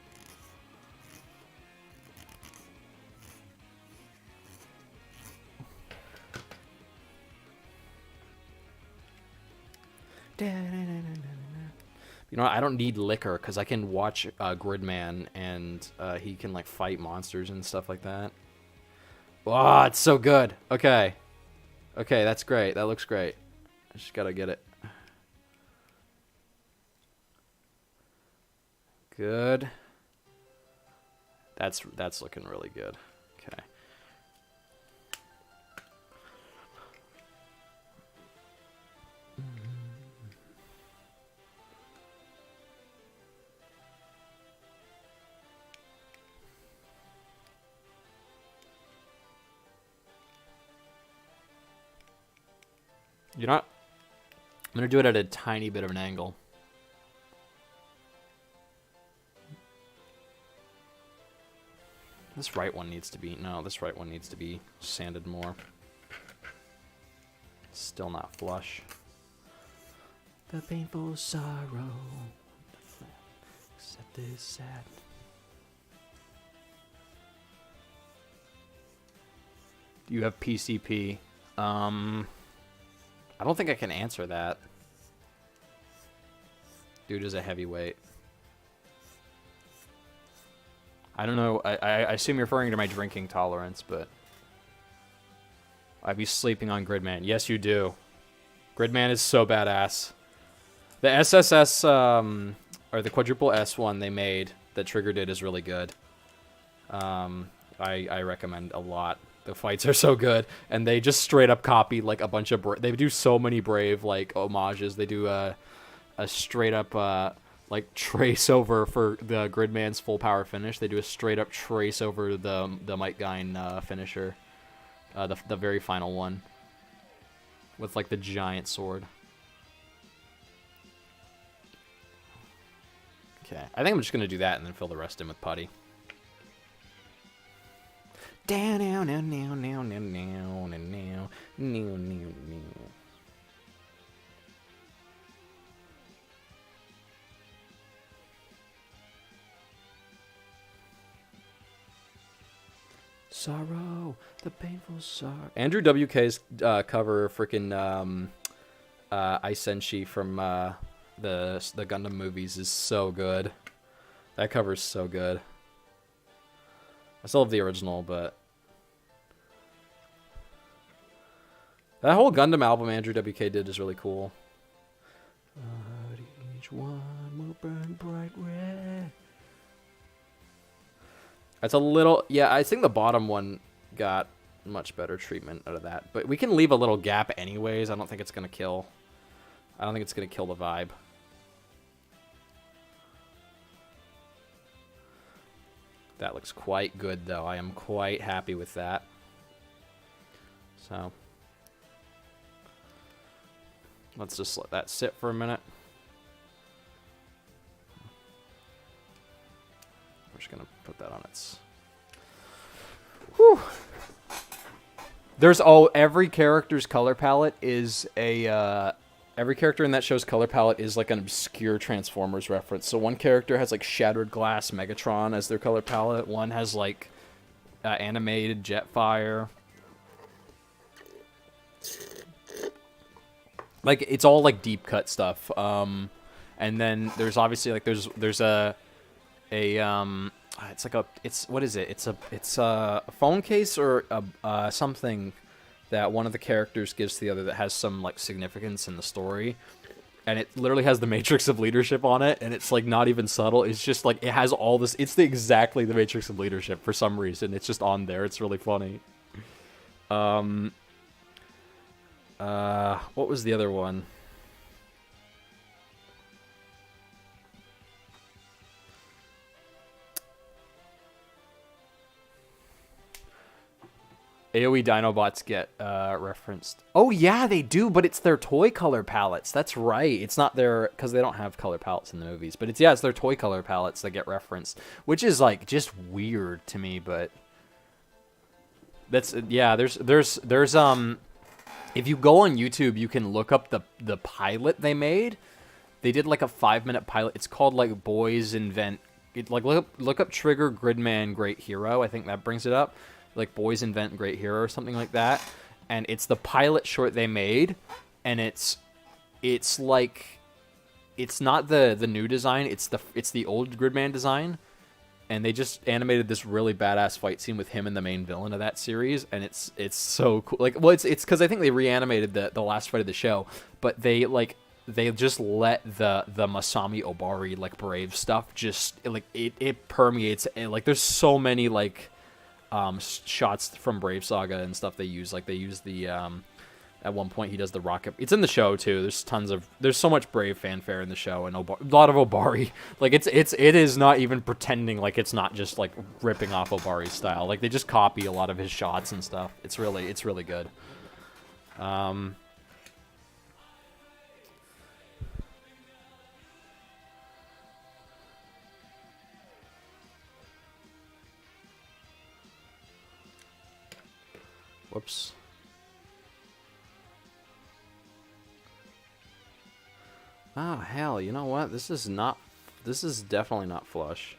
You know what? I don't need liquor because I can watch Gridman and he can like fight monsters and stuff like that. Oh, it's so good. Okay. Okay, that's great. That looks great. I just gotta get it. Good. That's looking really good. Okay. You know what? I'm gonna do it at a tiny bit of an angle. This right one needs to be, no, this right one needs to be sanded more. Still not flush. The painful sorrow, except is sad. Do you have PCP? I don't think I can answer that. Dude is a heavyweight. I don't know. I assume you're referring to my drinking tolerance, but I'd be sleeping on Gridman. Yes, you do. Gridman is so badass. The SSS, or the quadruple S one they made that Trigger did is really good. I recommend a lot. The fights are so good, and they just straight up copy like a bunch of. They do so many Brave like homages. They do a straight up like trace over for the Gridman's full power finish. They do a straight up trace over the Might Gain finisher, the very final one, with like the giant sword. Okay, I think I'm just gonna do that and then fill the rest in with putty. Down, now, now, now, now, now, now, now, now, now. Sorrow, the painful sorrow. Andrew WK's cover, freaking Ice Senshi from the Gundam movies is so good. That cover is so good. I still have the original, but that whole Gundam album Andrew WK did is really cool. Each one will burn bright red. It's a little, yeah, I think the bottom one got much better treatment out of that. But we can leave a little gap anyways. I don't think it's going to kill. I don't think it's going to kill the vibe. That looks quite good, though. I am quite happy with that. So, let's just let that sit for a minute. We're just going to put that on its... Whew. There's, every character's color palette is a... every character in that show's color palette is like an obscure Transformers reference. So one character has like Shattered Glass Megatron as their color palette. One has like animated Jetfire. Like it's all like deep cut stuff. And then there's obviously like there's it's like what is it? It's a phone case or something that one of the characters gives to the other that has some like significance in the story, and it literally has the Matrix of Leadership on it, and it's like not even subtle. It's just like it has all this. It's exactly the Matrix of Leadership for some reason. It's just on there. It's really funny. What was the other one? AoE Dinobots get referenced. Oh, yeah, they do, but it's their toy color palettes. That's right. It's not their... Because they don't have color palettes in the movies. But it's their toy color palettes that get referenced. Which is, like, just weird to me, but... That's... Yeah, there's if you go on YouTube, you can look up the pilot they made. They did, like, a 5-minute pilot. It's called, like, Boys Invent... look up Trigger Gridman Great Hero. I think that brings it up. Like Boys Invent Great Hero or something like that, and it's the pilot short they made, and it's like it's not the new design, it's the old Gridman design, and they just animated this really badass fight scene with him and the main villain of that series, and it's so cool. Like, well, it's because I think they reanimated the last fight of the show, but they just let the Masami Obari like Brave stuff just like it permeates, and like there's so many like shots from Brave Saga and stuff they use. Like they use the at one point he does the rocket. It's in the show too. There's so much Brave fanfare in the show, and a lot of Obari. Like it is not even pretending like it's not just like ripping off Obari's style. Like they just copy a lot of his shots and stuff. It's really good. Whoops. Oh, hell, you know what? This is definitely not flush.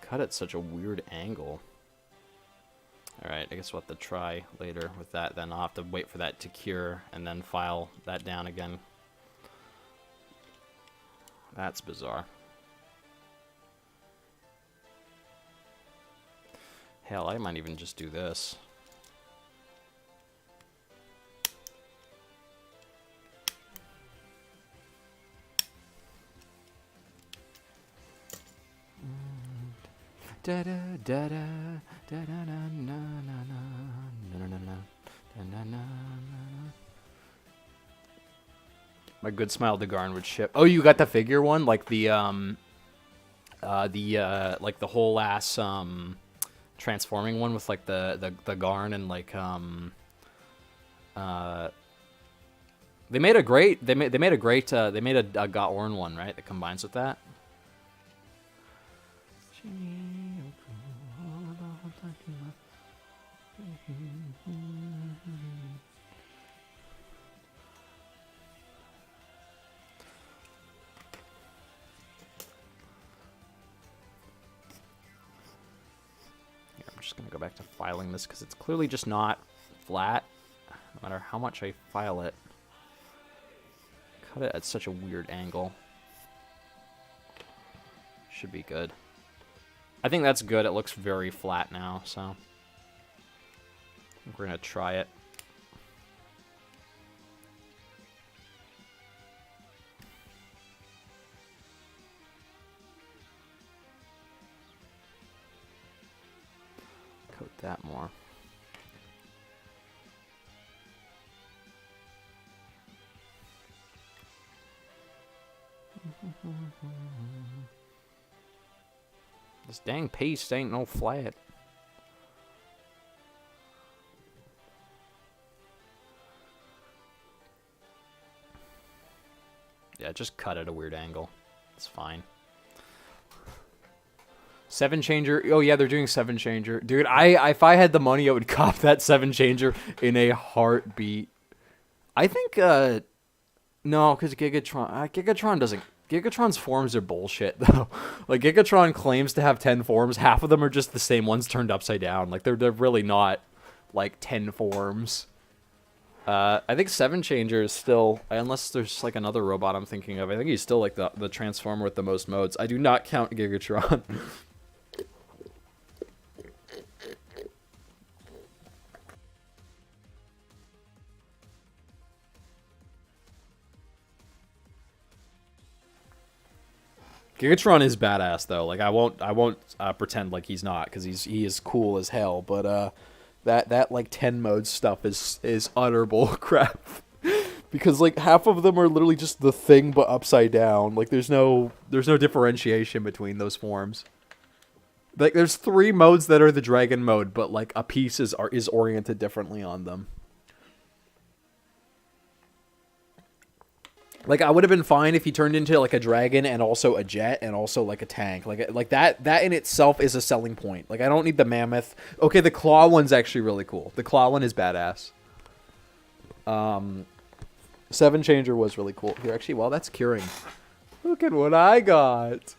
Cut at such a weird angle. Alright, I guess we'll have to try later with that, then I'll have to wait for that to cure and then file that down again. That's bizarre. Hell, I might even just do this. Da da da da da da na na na na na na na na. My good smile DeGarn would ship. Oh, you got the figure one, like the like the whole ass transforming one with like the Garn and like they made a great they made a Gaorn one, right? That combines with that. I'm just gonna go back to filing this because it's clearly just not flat, no matter how much I file it. Cut it at such a weird angle. Should be good. I think that's good. It looks very flat now, so I think we're gonna try it. Coat that more. This dang piece ain't no flat. Yeah, just cut at a weird angle. It's fine. 7 changer. Oh yeah, they're doing 7 changer. Dude, if I had the money, I would cop that 7 changer in a heartbeat. I think no, because Gigatron doesn't. Gigatron's forms are bullshit though. Like Gigatron claims to have 10 forms. Half of them are just the same ones turned upside down. Like they're really not like 10 forms. I think 7 changer is still, unless there's like another robot I'm thinking of. I think he's still like the transformer with the most modes. I do not count Gigatron. Gigatron is badass though. Like I won't pretend like he's not, because he is cool as hell. But that like 10 mode stuff is utter bull crap. Because like half of them are literally just the thing but upside down. Like there's no differentiation between those forms. Like there's 3 modes that are the dragon mode, but like a piece is oriented differently on them. Like I would have been fine if he turned into like a dragon and also a jet and also like a tank. Like that in itself is a selling point. Like I don't need the mammoth. Okay, the claw one's actually really cool. The claw one is badass. 7 changer was really cool. Here actually, while that's curing, look at what I got.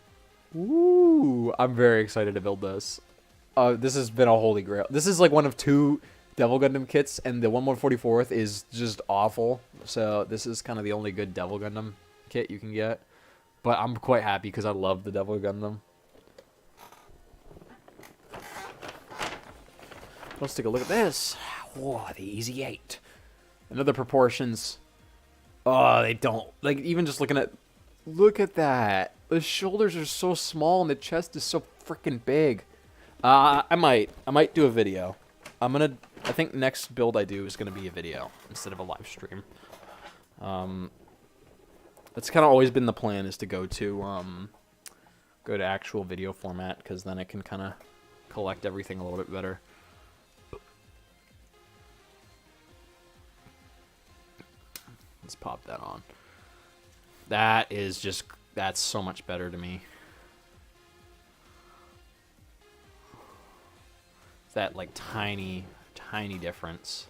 Woo! I'm very excited to build this. This has been a holy grail. This is like one of 2 Devil Gundam kits, and the 1/44th is just awful. So this is kind of the only good Devil Gundam kit you can get. But I'm quite happy because I love the Devil Gundam. Let's take a look at this. Whoa, the Easy 8. Another proportions. Oh, they don't. Like, even just looking at... Look at that. The shoulders are so small and the chest is so freaking big. I might do a video. I think next build I do is gonna be a video instead of a live stream. That's kind of always been the plan, is to go to actual video format, because then I can kind of collect everything a little bit better. Let's pop that on. That's so much better to me. That like tiny difference.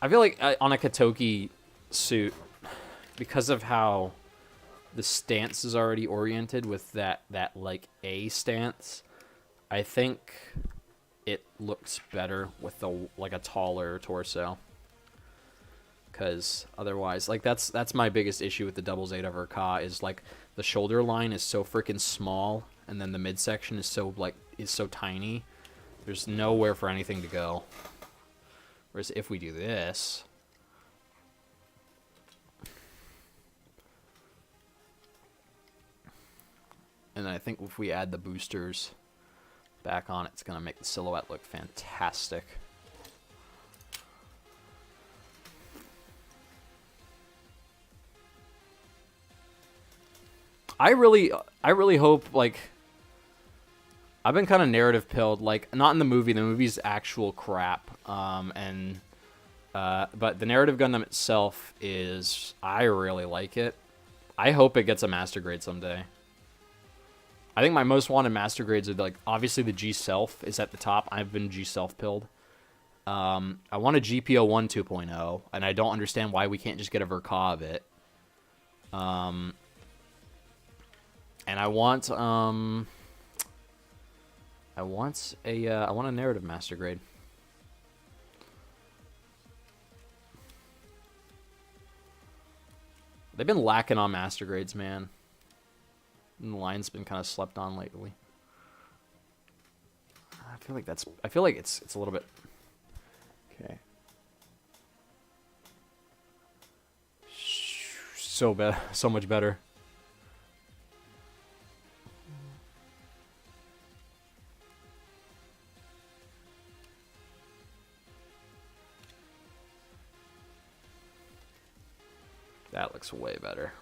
I feel like on a Katoki suit, because of how the stance is already oriented with that like A stance, I think it looks better with a taller torso. Because otherwise, like that's my biggest issue with the double Zeta Ka, is like the shoulder line is so freaking small, and then the midsection is so tiny. There's nowhere for anything to go. Whereas if we do this, And I think if we add the boosters back on, it's going to make the silhouette look fantastic. I really hope, like, I've been kind of narrative pilled, like, not in the movie's actual crap, but the narrative Gundam itself is, I really like it. I hope it gets a master grade someday. I think my most wanted master grades are, like, obviously the G-Self is at the top. I've been G-Self pilled. I want a GP01 2.0, and I don't understand why we can't just get a Verka of it. And I want a narrative master grade. They've been lacking on master grades, man. And the line's been kind of slept on lately. I feel like it's a little bit. Okay. So much better. That looks way better.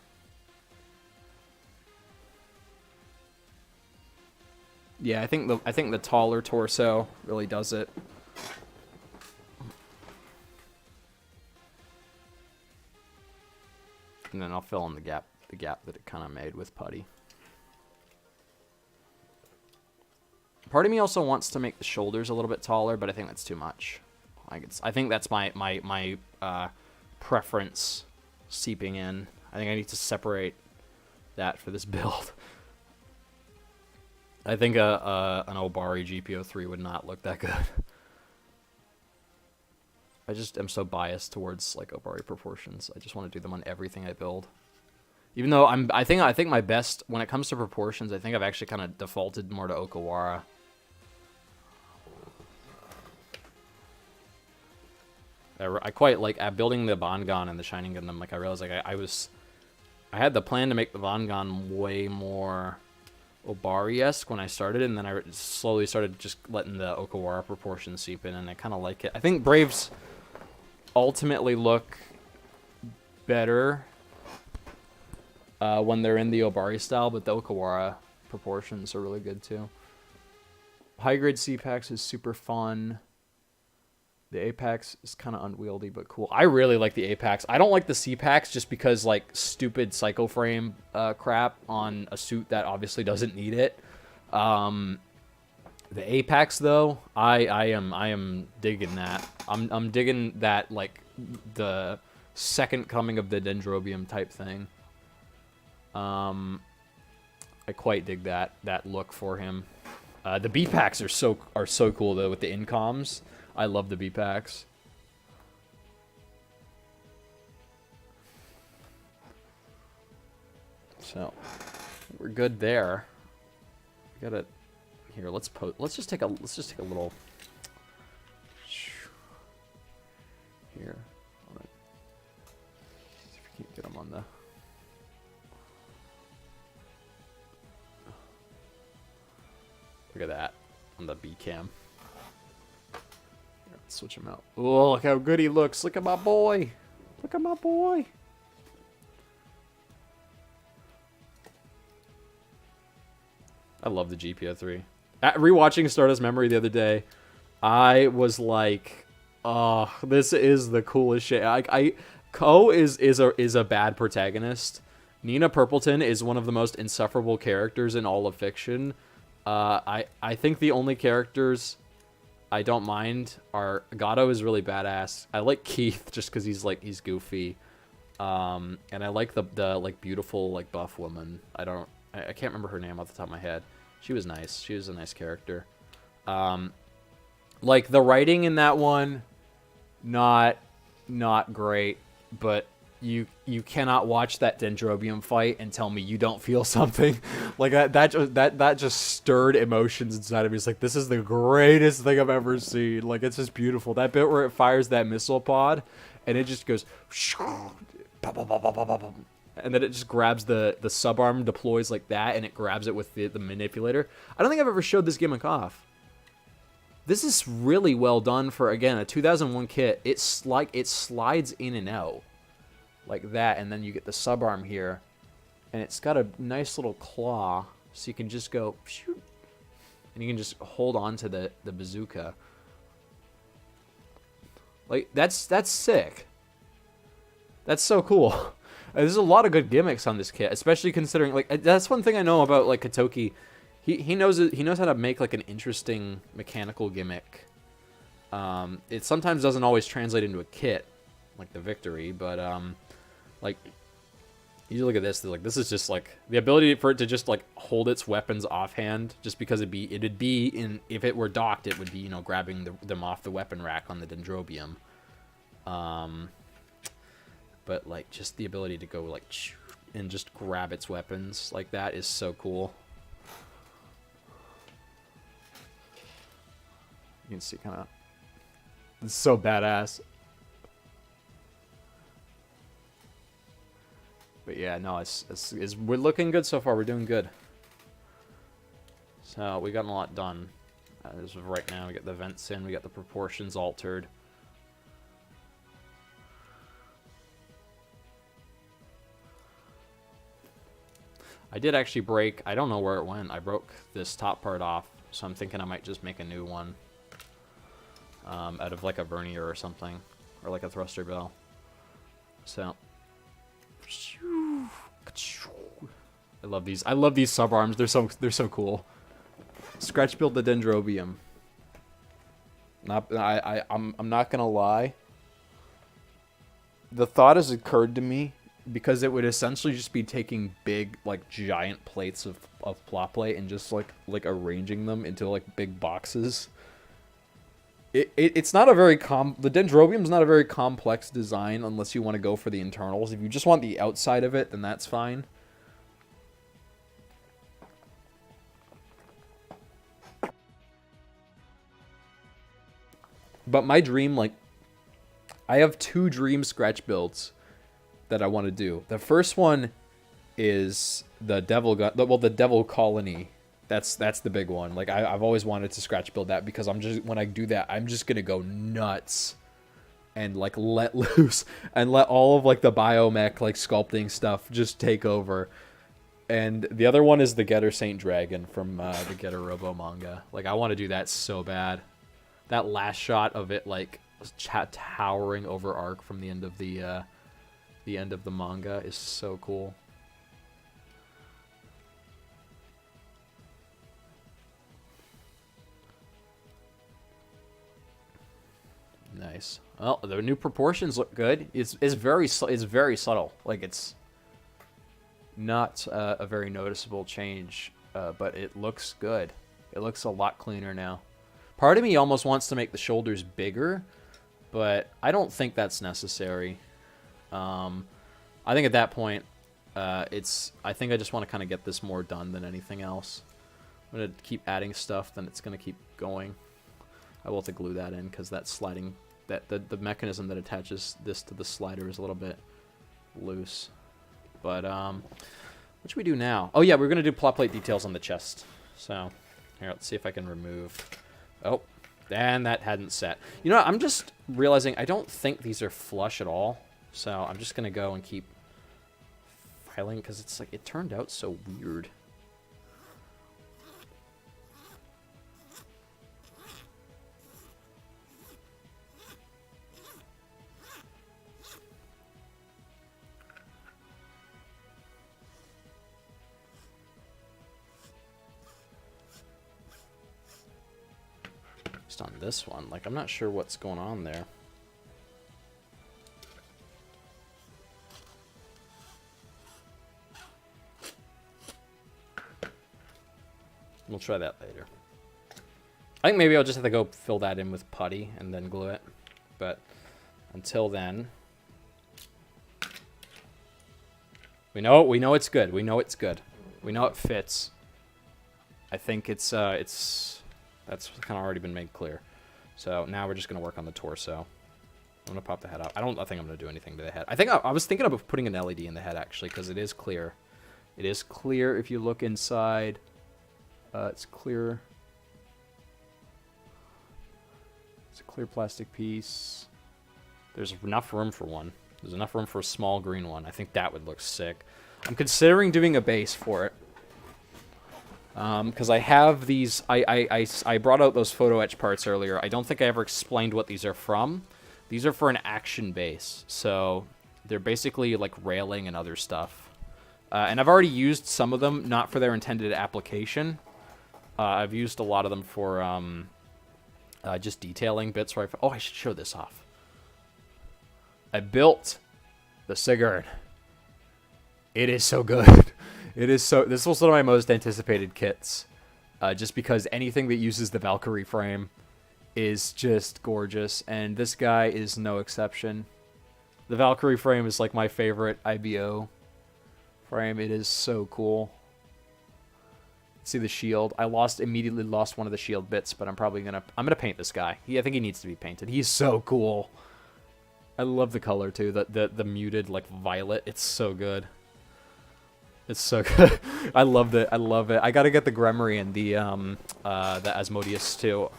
Yeah, I think the taller torso really does it. And then I'll fill in the gap that it kind of made with putty. Part of me also wants to make the shoulders a little bit taller, but I think that's too much. I think that's my preference seeping in. I think I need to separate that for this build. I think an Obari GP03 would not look that good. I just am so biased towards like Obari proportions. I just want to do them on everything I build. Even though I think my best when it comes to proportions, I think I've actually kind of defaulted more to Okawara. I quite like building the Bongon and the Shining Gundam. Like I realized like I had the plan to make the Bongon way more Obari-esque when I started, and then I slowly started just letting the Okawara proportions seep in, and I kind of like it. I think Braves ultimately look better when they're in the Obari style, but the Okawara proportions are really good too. High grade C-Packs is super fun. The Apex is kind of unwieldy, but cool. I really like the Apex. I don't like the C-Packs just because, like, stupid Psycho Frame crap on a suit that obviously doesn't need it. The Apex, though, I am digging that. I'm digging that, like, the second coming of the Dendrobium type thing. I quite dig that look for him. The B-Packs are so cool, though, with the Incoms. I love the B-Packs. So we're good there. We gotta here. Let's just take a little here. See if we can't get them on the. Look at that on the B cam. Switch him out. Oh, look how good he looks. Look at my boy. Look at my boy. I love the GP03. Rewatching Stardust Memory the other day, I was like, oh, this is the coolest shit. Ko is a bad protagonist. Nina Purpleton is one of the most insufferable characters in all of fiction. I think the only characters I don't mind are Gato is really badass. I like Keith just because he's goofy, and I like the like beautiful like buff woman. I can't remember her name off the top of my head. She was nice. She was a nice character. Like the writing in that one, not great, but you cannot watch that Dendrobium fight and tell me you don't feel something. Like that just stirred emotions inside of me. It's like, this is the greatest thing I've ever seen. Like, it's just beautiful. That bit where it fires that missile pod and it just goes and then it just grabs the subarm, deploys like that, and it grabs it with the manipulator. I don't think I've ever showed this gimmick off. This is really well done for, again, a 2001 kit. It slides in and out like that, and then you get the subarm here, and it's got a nice little claw, so you can just go, shoot, and you can just hold on to the bazooka. Like, that's sick. That's so cool. There's a lot of good gimmicks on this kit, especially considering, like, that's one thing I know about, like, Katoki. He knows how to make, like, an interesting mechanical gimmick. It sometimes doesn't always translate into a kit, like the Victory, but, like, you look at this, like, this is just, like, the ability for it to just, like, hold its weapons offhand, just because it'd be if it were docked, it would be, you know, grabbing them off the weapon rack on the Dendrobium. But, like, just the ability to go, like, and just grab its weapons like that is so cool. You can see kind of, it's so badass. But yeah, no, we're looking good so far. We're doing good. So we got a lot done. As of right now, we got the vents in, we got the proportions altered. I did actually break, I don't know where it went. I broke this top part off, so I'm thinking I might just make a new one. Out of like a vernier or something, or like a thruster bell. So, I love these. I love these subarms. They're so cool. Scratch build the Dendrobium. I'm not gonna lie. The thought has occurred to me because it would essentially just be taking big, like, giant plates of plot plate and just like arranging them into like big boxes. It's not a very the Dendrobium's not a very complex design unless you want to go for the internals. If you just want the outside of it, then that's fine. But my dream, like, I have 2 dream scratch builds that I want to do. The first one is the Devil the Devil Colony. That's the big one. Like, I've always wanted to scratch build that because when I do that, I'm just gonna go nuts and, like, let loose and let all of, like, the biomech, like, sculpting stuff just take over. And the other one is the Getter Saint Dragon from the Getter Robo manga. Like, I want to do that so bad. That last shot of it, like, towering over Arc from the end of the manga is so cool. Nice. Well, the new proportions look good. It's very subtle. Like, it's not a very noticeable change, but it looks good. It looks a lot cleaner now. Part of me almost wants to make the shoulders bigger, but I don't think that's necessary. I think at that point, I think I just want to kind of get this more done than anything else. I'm going to keep adding stuff, then it's going to keep going. I will have to glue that in because that sliding, the mechanism that attaches this to the slider is a little bit loose. But, what should we do now? Oh yeah, we're going to do plot plate details on the chest. So, here, let's see if I can remove... Oh, and that hadn't set. You know what, I'm just realizing I don't think these are flush at all. So I'm just going to go and keep filing because it's like, it turned out so weird. On this one, like, I'm not sure what's going on there. We'll try that later. I think maybe I'll just have to go fill that in with putty and then glue it. But until then, we know it's good. We know it's good. We know it fits. I think it's that's kind of already been made clear. So now we're just going to work on the torso. I'm gonna pop the head out. I think I'm gonna do anything to the head. I think I was thinking about putting an LED in the head actually, because it is clear. It is clear if you look inside. It's clear. It's a clear plastic piece. There's enough room for one. There's enough room for a small green one. I think that would look sick. I'm considering doing a base for it. Because I have these... I brought out those photo etch parts earlier. I don't think I ever explained what these are from. These are for an action base. So they're basically like railing and other stuff. And I've already used some of them, not for their intended application. I've used a lot of them for just detailing bits. Where I should show this off. I built the Sigurd. It is so good. It is so... This was one of my most anticipated kits. Just because anything that uses the Valkyrie frame is just gorgeous. And this guy is no exception. The Valkyrie frame is like my favorite IBO frame. It is so cool. See the shield. I immediately lost one of the shield bits, but I'm gonna paint this guy. I think he needs to be painted. He's so cool. I love the color too. The muted like violet. It's so good. It's so good. I loved it. I love it. I gotta get the Gremory and the Asmodeus too.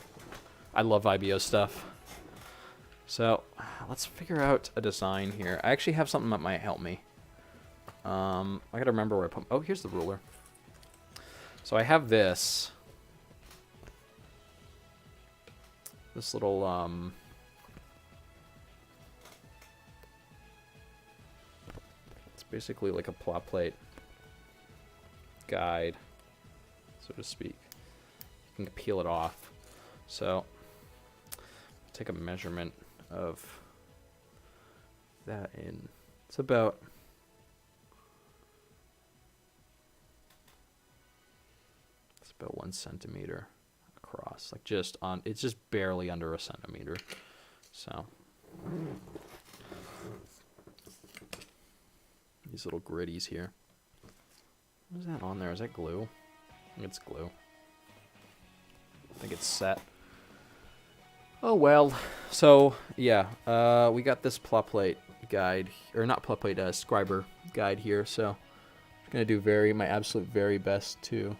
I love IBO stuff. So let's figure out a design here. I actually have something that might help me. I gotta remember where I put. Oh, here's the ruler. So I have this little it's basically like a plot plate guide, so to speak. You can peel it off. So take a measurement of that in. It's about 1 centimeter across, like it's just barely under a centimeter. So these little gritties here. What is that on there? Is that glue? I think it's glue. I think it's set. Oh well. So yeah, we got this plot plate guide, or not plot plate, scriber guide here. So I'm gonna do my absolute very best to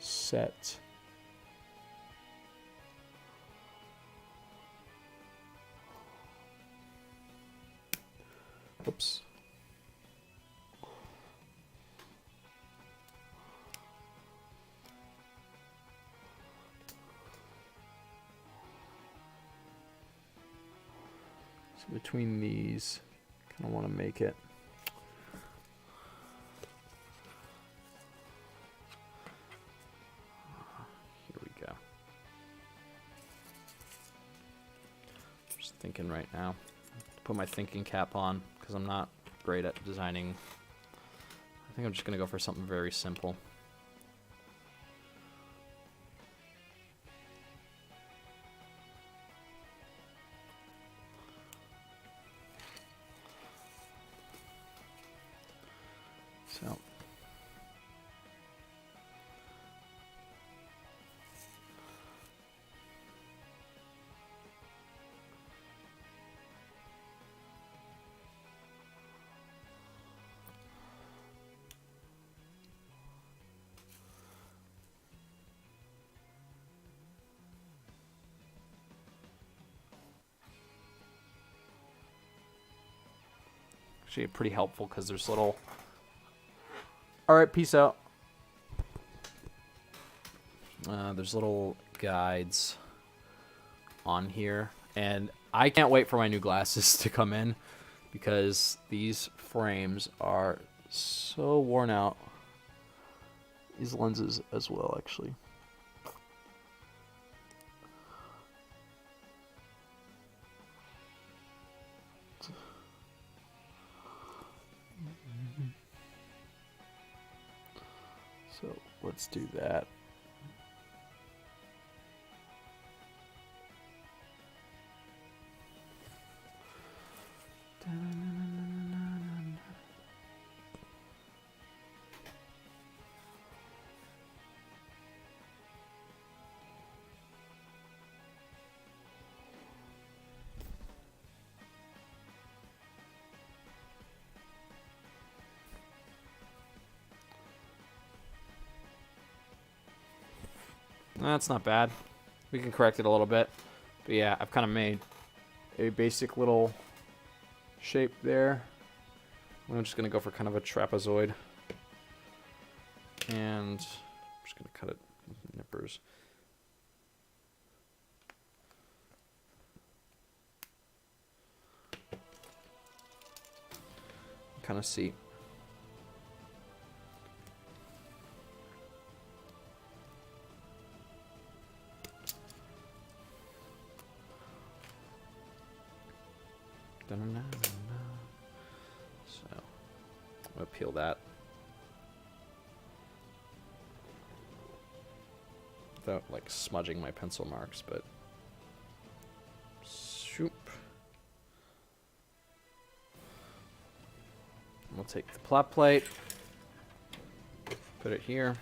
set oops. So between these, kind of want to make it thinking right now. Put my thinking cap on because I'm not great at designing. I think I'm just gonna go for something very simple. So actually pretty helpful because there's little... Alright, peace out. There's little guides on here. And I can't wait for my new glasses to come in because these frames are so worn out. These lenses as well, actually. So let's do that. That's not bad. We can correct it a little bit. But yeah, I've kind of made a basic little shape there. I'm just going to go for kind of a trapezoid. And I'm just going to cut it with nippers. Kind of see. So I'm gonna peel that without like smudging my pencil marks, but shoop. We'll take the plot plate, put it here.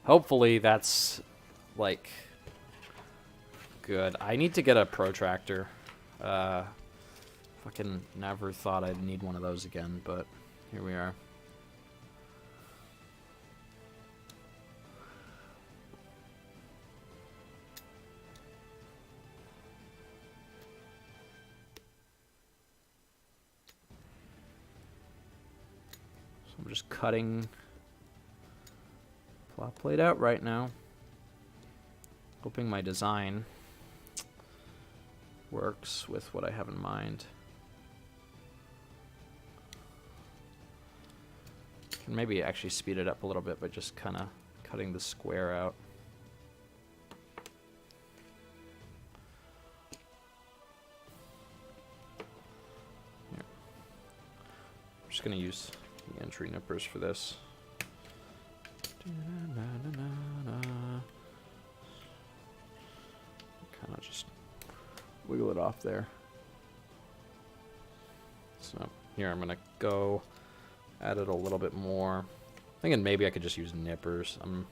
Hopefully that's, like, good. I need to get a protractor. Fucking never thought I'd need one of those again, but here we are. So I'm just cutting plot plate out right now, hoping my design works with what I have in mind. Can maybe actually speed it up a little bit by just kind of cutting the square out. Here. I'm just going to use the entry nippers for this. Kind of just wiggle it off there. So here I'm gonna go add it a little bit more. Thinking maybe I could just use nippers. Oh.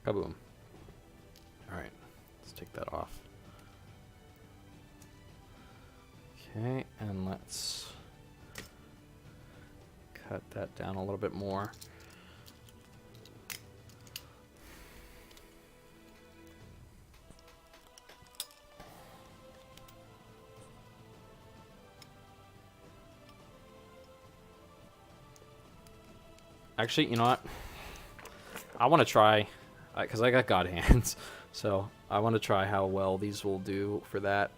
Kaboom. Alright, let's take that off. Okay, and let's cut that down a little bit more. Actually, you know what? I want to try, because I got God hands, so I want to try how well these will do for that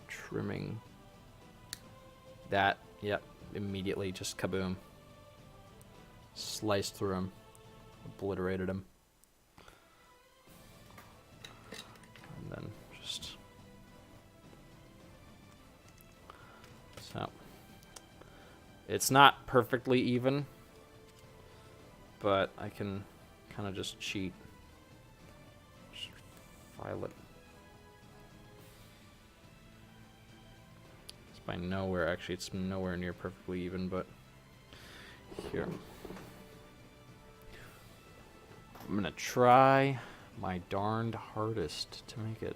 trimming. That, yep, immediately just kaboom. Sliced through him, obliterated him. And then just so. It's not perfectly even, but I can kind of just cheat. Just file it. It's by nowhere, actually, it's nowhere near perfectly even, but here. I'm gonna try my darned hardest to make it.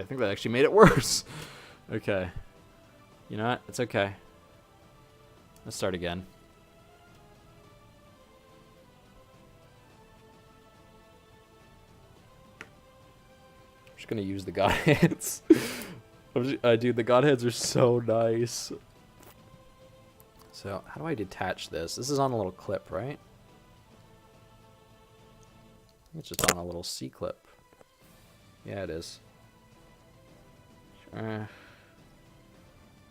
I think that actually made it worse. Okay. You know what? It's okay. Let's start again. I'm just gonna use the god hands. Dude, the god hands are so nice. So, how do I detach this? This is on a little clip, right? It's just on a little C-clip. Yeah, it is. Sure.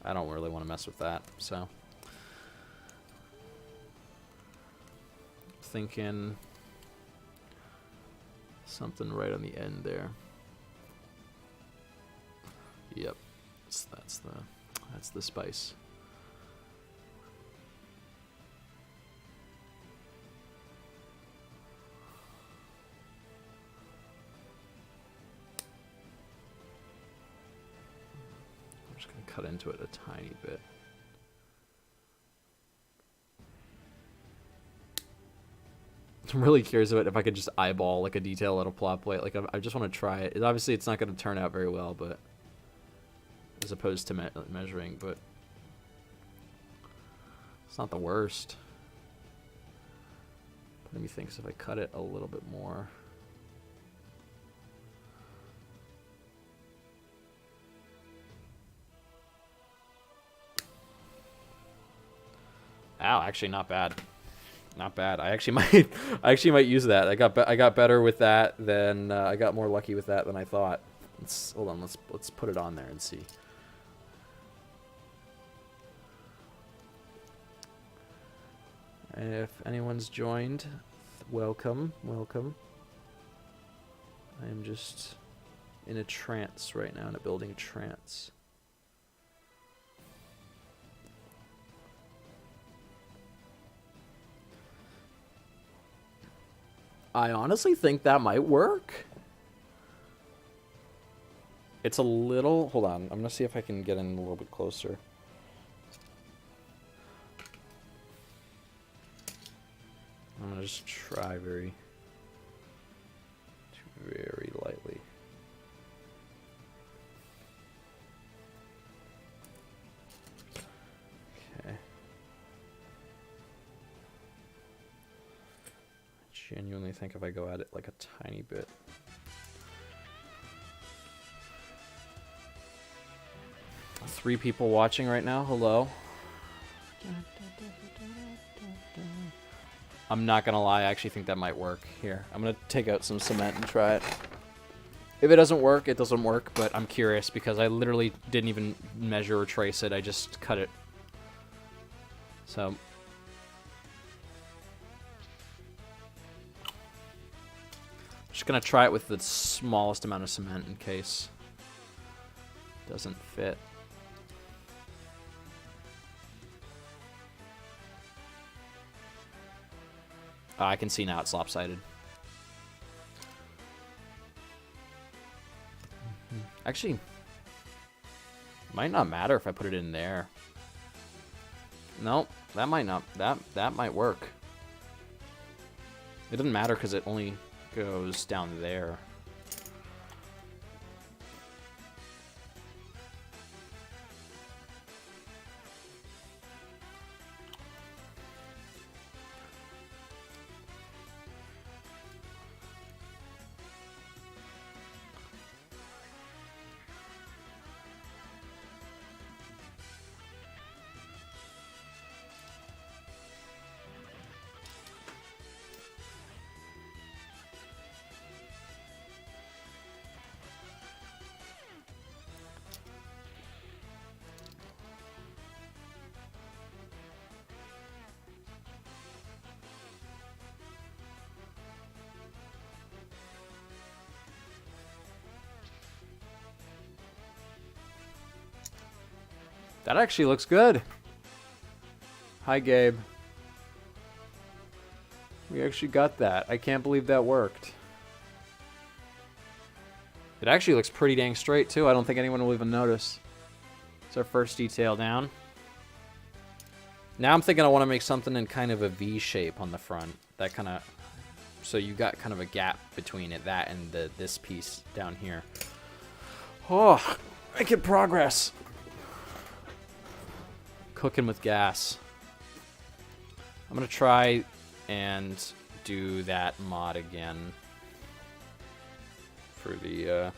I don't really want to mess with that, so. Thinking something right on the end there. Yep, that's the spice. I'm just gonna cut into it a tiny bit. I'm really curious about if I could just eyeball like a detail little plot plate. Like I just want to try it. Obviously, it's not going to turn out very well, but as opposed to measuring, but it's not the worst. Let me think. So if I cut it a little bit more. Ow, actually not bad. Not bad. I actually might use that. I got better with that than I got more lucky with that than I thought. Hold on. Let's put it on there and see. If anyone's joined, welcome. I am just in a trance right now, in a building trance. I honestly think that might work. It's a little... Hold on. I'm going to see if I can get in a little bit closer. I'm going to just try very lightly. Okay. Genuinely think if I go at it like a tiny bit. Three people watching right now. Hello. I'm not gonna lie, I actually think that might work. Here, I'm gonna take out some cement and try it. If it doesn't work, it doesn't work, but I'm curious because I literally didn't even measure or trace it. I just cut it. So... just gonna try it with the smallest amount of cement in case it doesn't fit. I can see now it's lopsided. Actually, might not matter if I put it in there. No, that might not. That might work. It doesn't matter because it only goes down there. That actually looks good. Hi, Gabe. We actually got that. I can't believe that worked. It actually looks pretty dang straight, too. I don't think anyone will even notice. It's our first detail down. Now I'm thinking I want to make something in kind of a V shape on the front. That kind of... so you got kind of a gap between it, that and this piece down here. Oh, making progress. Cooking with gas. I'm gonna try and do that mod again for the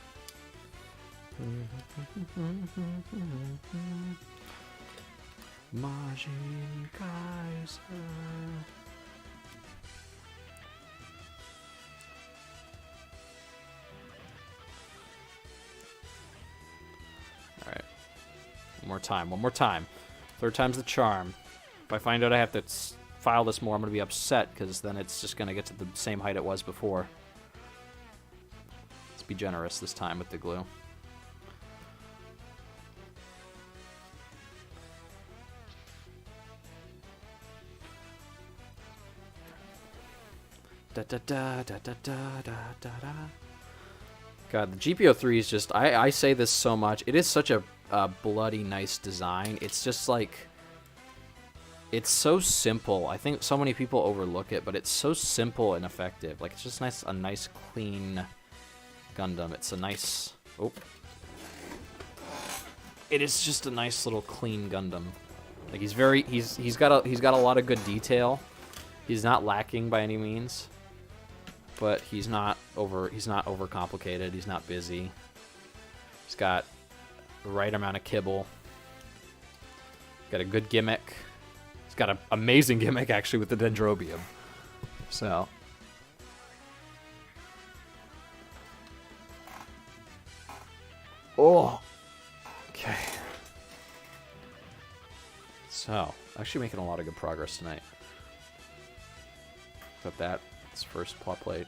Majin Kaiser. Alright. One more time. Third time's the charm. If I find out I have to file this more, I'm going to be upset, because then it's just going to get to the same height it was before. Let's be generous this time with the glue. Da da da da da da da da da. God, the GP03 is just... I say this so much. It is such a bloody nice design. It's just like... It's so simple. I think so many people overlook it, but it's so simple and effective. Like, it's just nice, a nice, clean Gundam. It's a nice... Oh. It is just a nice little clean Gundam. Like, he's very... He's got a lot of good detail. He's not lacking by any means. But he's not overcomplicated. He's not busy. He's got the right amount of kibble. Got a good gimmick. He's got an amazing gimmick, actually, with the Dendrobium. So. Oh. Okay. So, actually making a lot of good progress tonight. Got that. This first plot plate.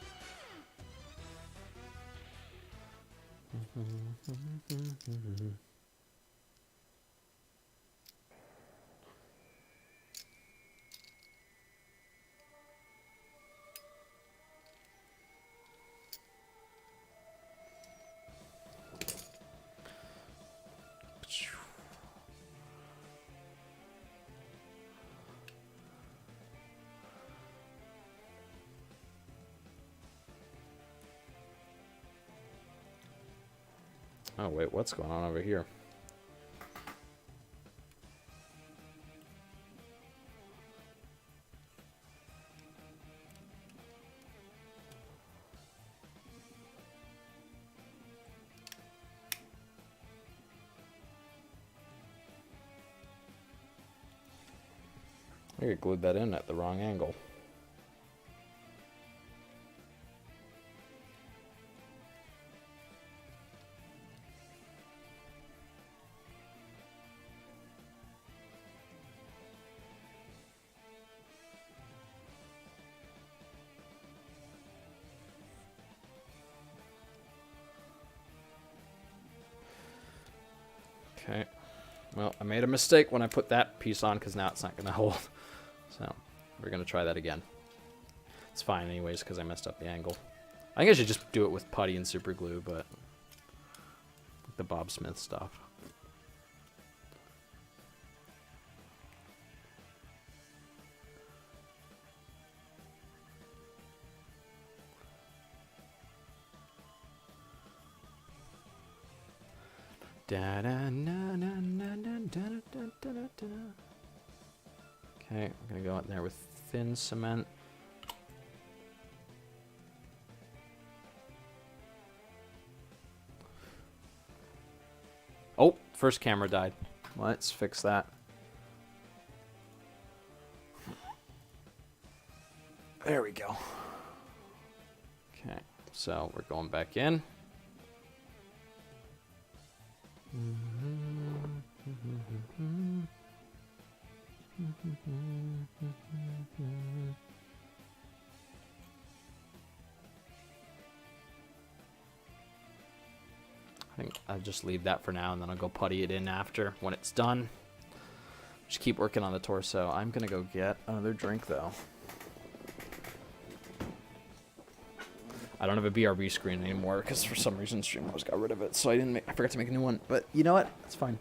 Oh, wait, what's going on over here? I glued that in at the wrong angle. Okay, well, I made a mistake when I put that piece on, because now it's not going to hold. So, we're going to try that again. It's fine anyways, because I messed up the angle. I think I should just do it with putty and super glue, but... the Bob Smith stuff. Okay, I'm gonna go out there with thin cement. Oh, first camera died. Let's fix that. There we go. Okay, so we're going back in. I think I'll just leave that for now, and then I'll go putty it in after when it's done. Just keep working on the torso. I'm gonna go get another drink though. I don't have a BRB screen anymore because for some reason StreamYard got rid of it, so I forgot to make a new one. But you know what? It's fine.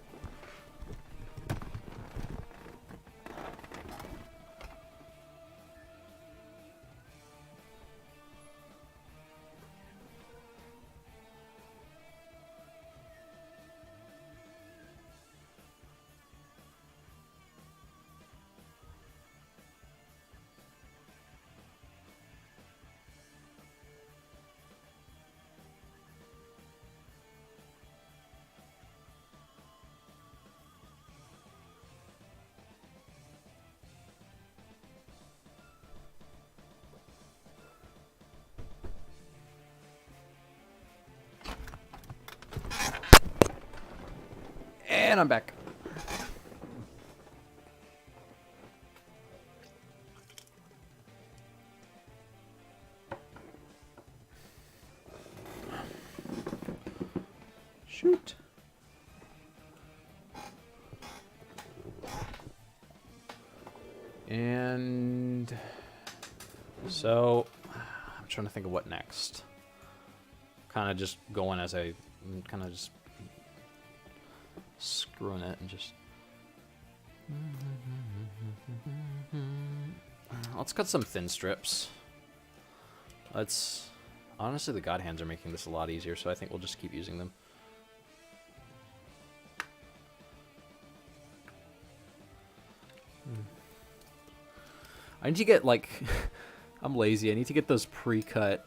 And I'm back. Shoot. And so I'm trying to think of what next. Kind of just going as I kind of just screwing it and just. Let's cut some thin strips. Let's. Honestly, the God Hands are making this a lot easier, so I think we'll just keep using them. I need to get, like, I'm lazy. I need to get those pre-cut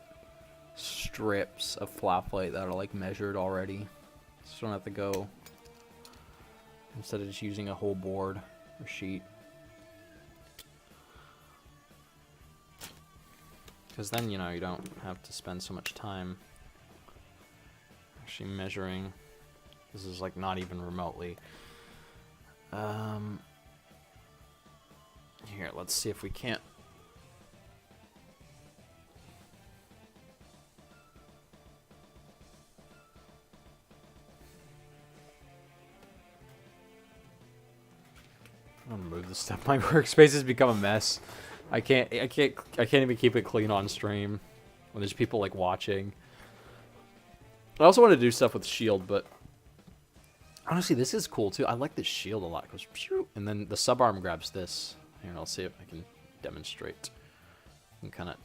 strips of flat plate that are, like, measured already. So I don't have to go, instead of just using a whole board or sheet. Because then, you know, you don't have to spend so much time actually measuring. This is, like, not even remotely. Here, let's see if we can't. I'm gonna move this stuff. My workspace has become a mess. I can't even keep it clean on stream when there's people like watching. I also want to do stuff with shield, but honestly, this is cool too. I like this shield a lot. It goes pew, and then the sub arm grabs this. Here, I'll see if I can demonstrate. And kind of,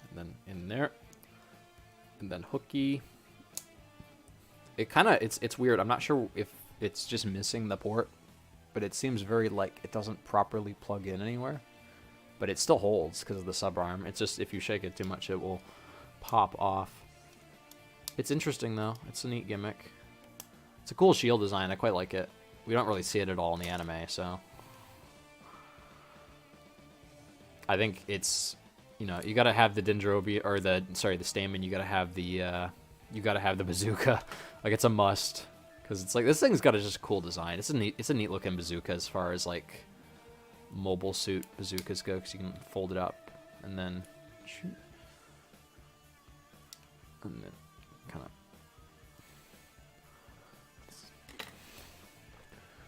and then in there, and then hooky. It kind of, it's weird. I'm not sure if it's just missing the port, but it seems very like it doesn't properly plug in anywhere. But it still holds because of the sub arm. It's just if you shake it too much, it will pop off. It's interesting though. It's a neat gimmick. It's a cool shield design. I quite like it. We don't really see it at all in the anime, so. I think it's, you know, you gotta have the Dendrobium, or the Stamen. You gotta have the bazooka. Like, it's a must, because it's like this thing's got a just cool design. It's a neat looking bazooka as far as like mobile suit bazookas go, because you can fold it up and then shoot, and then kind of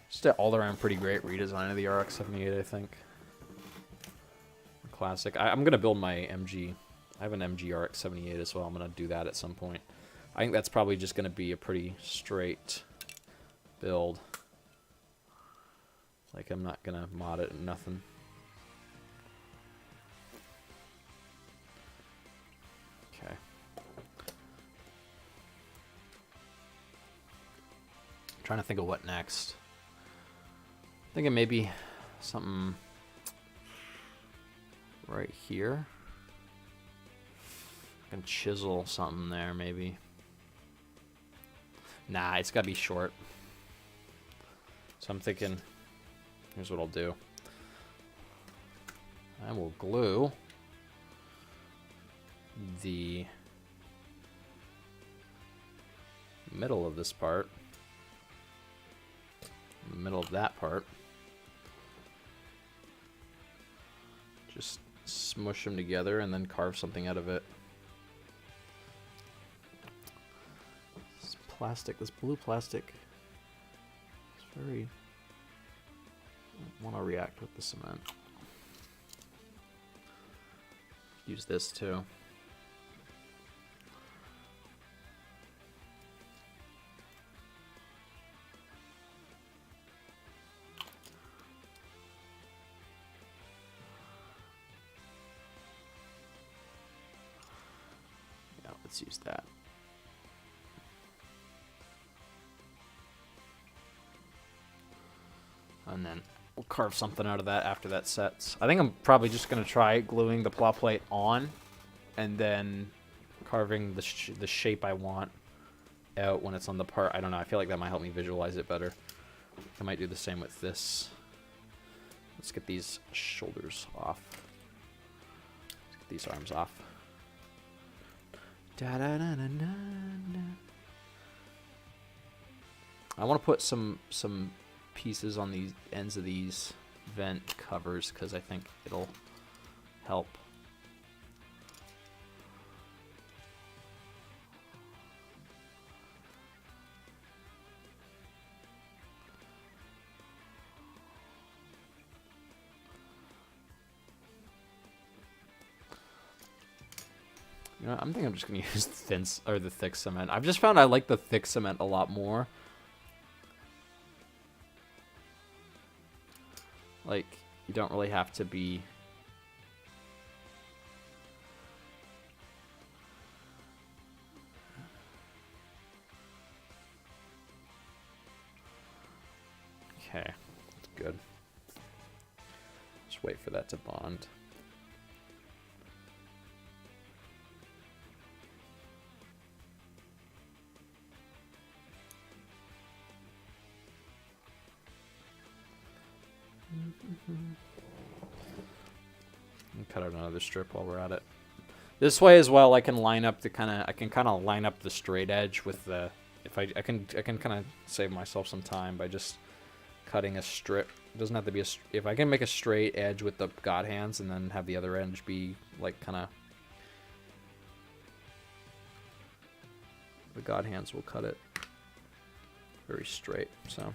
just an all around pretty great redesign of the RX-78, I think. Classic. I'm going to build my MG. I have an MG RX-78 as well. I'm going to do that at some point. I think that's probably just going to be a pretty straight build. Like, I'm not going to mod it or nothing. Okay. I'm trying to think of what next. Thinking maybe something right here. I can chisel something there, maybe. Nah, it's gotta be short. So I'm thinking, here's what I'll do. I will glue the middle of this part, the middle of that part. Just smush them together and then carve something out of it. This plastic, this blue plastic, it's very. I want to react with the cement. Use this too. Let's use that. And then we'll carve something out of that after that sets. I think I'm probably just going to try gluing the plot plate on and then carving the shape I want out when it's on the part. I don't know. I feel like that might help me visualize it better. I might do the same with this. Let's get these shoulders off. Let's get these arms off. Da, da, da, da, da, da. I want to put some pieces on the ends of these vent covers because I think it'll help. You know, I'm thinking I'm just gonna use the thick cement. I've just found I like the thick cement a lot more. Like, you don't really have to be... Okay, that's good. Just wait for that to bond. Cut out another strip while we're at it. This way as well, I can line up the I can kind of line up the straight edge with the. If I can kind of save myself some time by just cutting a strip. It doesn't have to be a. If I can make a straight edge with the God hands and then have the other edge be like kind of. The God hands will cut it very straight. So.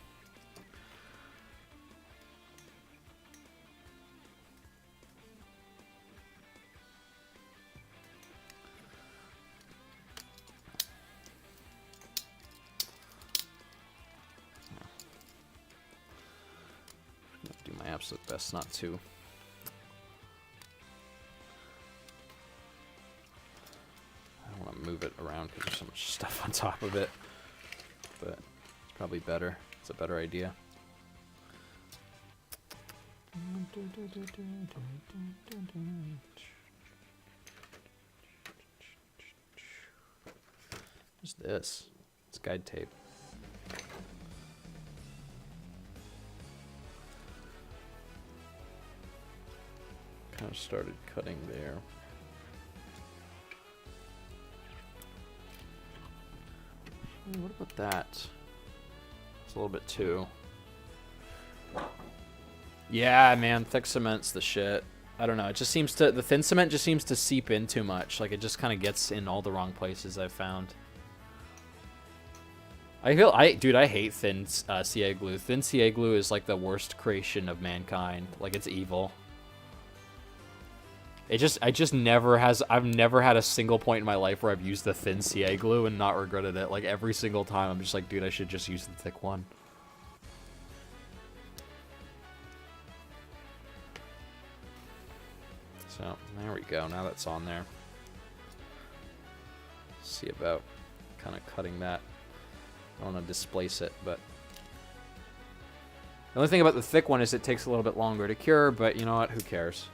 Absolute best not to. I don't want to move it around because there's so much stuff on top of it, but it's probably better. It's a better idea. What's this? It's guide tape. Kind of started cutting there. What about that? It's a little bit too. Yeah, man, thick cement's the shit. I don't know. It just seems to, the thin cement just seems to seep in too much. Like it just kind of gets in all the wrong places I've found. Dude, I hate thin CA glue. Thin CA glue is like the worst creation of mankind. Like it's evil. I've never had a single point in my life where I've used the thin CA glue and not regretted it. Like every single time, I'm just like, dude, I should just use the thick one. So, there we go. Now that's on there. See about kind of cutting that. I don't want to displace it, but... The only thing about the thick one is it takes a little bit longer to cure, but you know what? Who cares?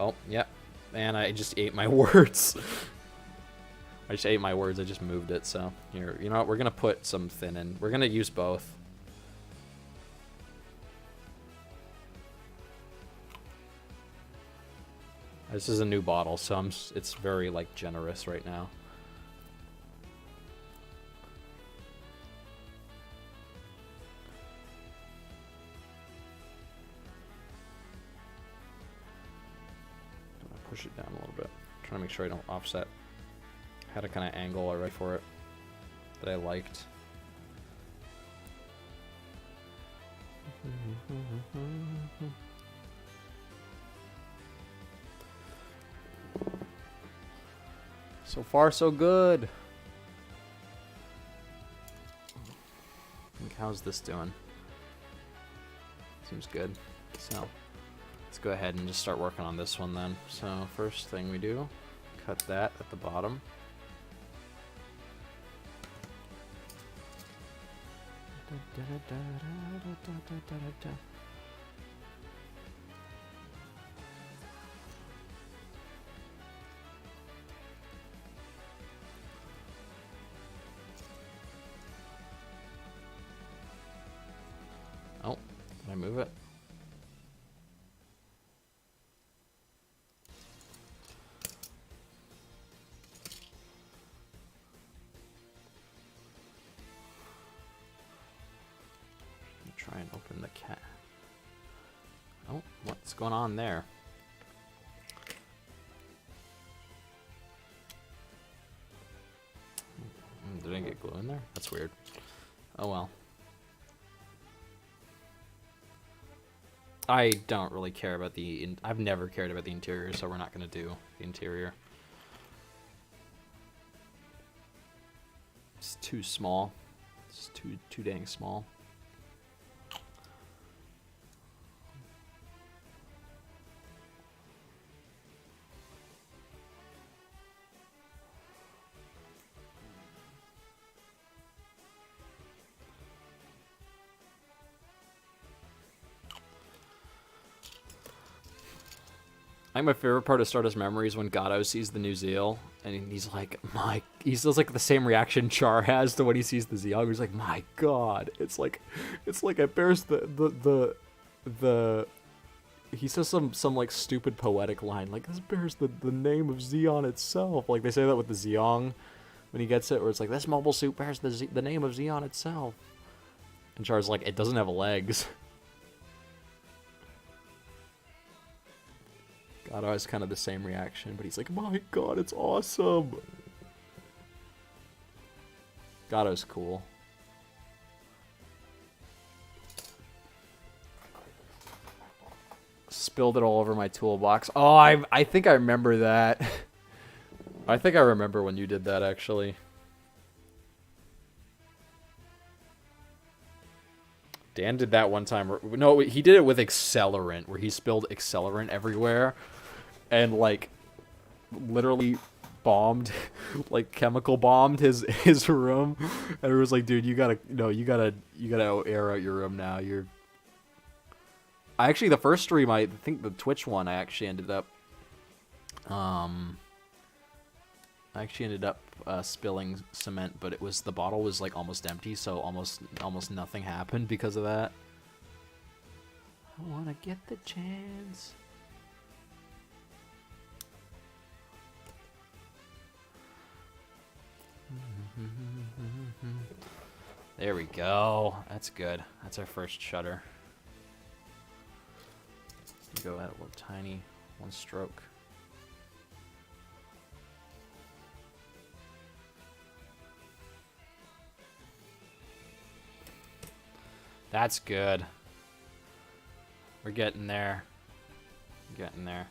Oh, yeah. Man, I just ate my words. I just ate my words. I just moved it, so... Here, you know what? We're going to put some thin in. We're going to use both. This is a new bottle, so it's very, like, generous right now. Push it down a little bit. I'm trying to make sure I don't offset. I had a kind of angle already for it that I liked. So far, so good. How's this doing? Seems good. So let's go ahead and just start working on this one then. So first thing we do, cut that at the bottom. Oh, did I move it? Can't open the cat. Oh, what's going on there? Did I get glue in there? That's weird. Oh well. I don't really care about the... I've never cared about the interior, so we're not going to do the interior. It's too small. It's too dang small. I think my favorite part of Stardust Memories when Gato sees the new Zeal, and he's like, he still has like the same reaction Char has to when he sees the Zeal. He's like, my God, it's like it bears the he says some like stupid poetic line, like this bears the name of Xeon itself. Like they say that with the Zeong when he gets it, where it's like, this mobile suit bears the name of Xeon itself. And Char's like, it doesn't have legs. Gato has kind of the same reaction, but he's like, my God, it's awesome. Gato's cool. Spilled it all over my toolbox. Oh, I think I remember that. I think I remember when you did that, actually. Dan did that one time. No, he did it with accelerant, where he spilled accelerant everywhere. And, like, literally bombed, like, chemical bombed his room. And it was like, dude, you gotta air out your room now. Actually, the first stream, I think the Twitch one, I actually ended up, spilling cement, but the bottle was, like, almost empty, so almost nothing happened because of that. I wanna get the chance. There we go. That's good. That's our first shutter. Go at a little tiny one stroke. That's good. We're getting there. Getting there.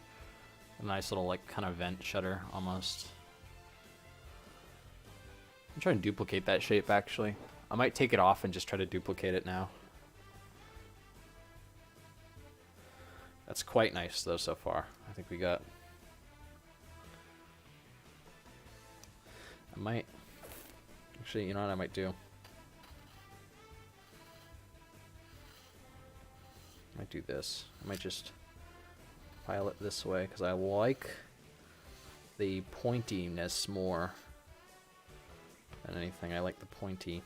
A nice little, like, kind of vent shutter almost. I'm trying to duplicate that shape, actually. I might take it off and just try to duplicate it now. That's quite nice, though, so far. I think we got... I might... Actually, you know what I might do? I might do this. I might just file it this way, because I like the pointiness more than anything. I like the pointy.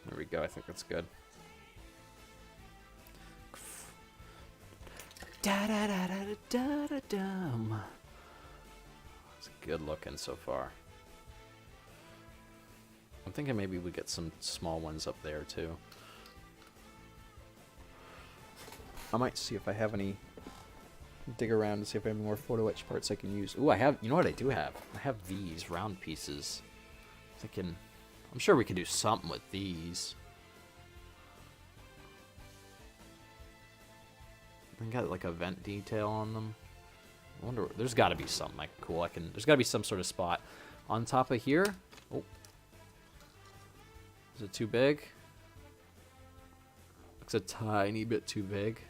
There we go. I think that's good. Da da da da da da dum. It's good looking so far. I'm thinking maybe we get some small ones up there too. I might see if I have any. Dig around to see if I have any more photo etch parts I can use. Ooh, I have. You know what I do have? I have these round pieces. I'm sure we can do something with these. I got like a vent detail on them. I wonder. There's got to be something like cool. There's got to be some sort of spot on top of here. Oh, is it too big? Looks a tiny bit too big.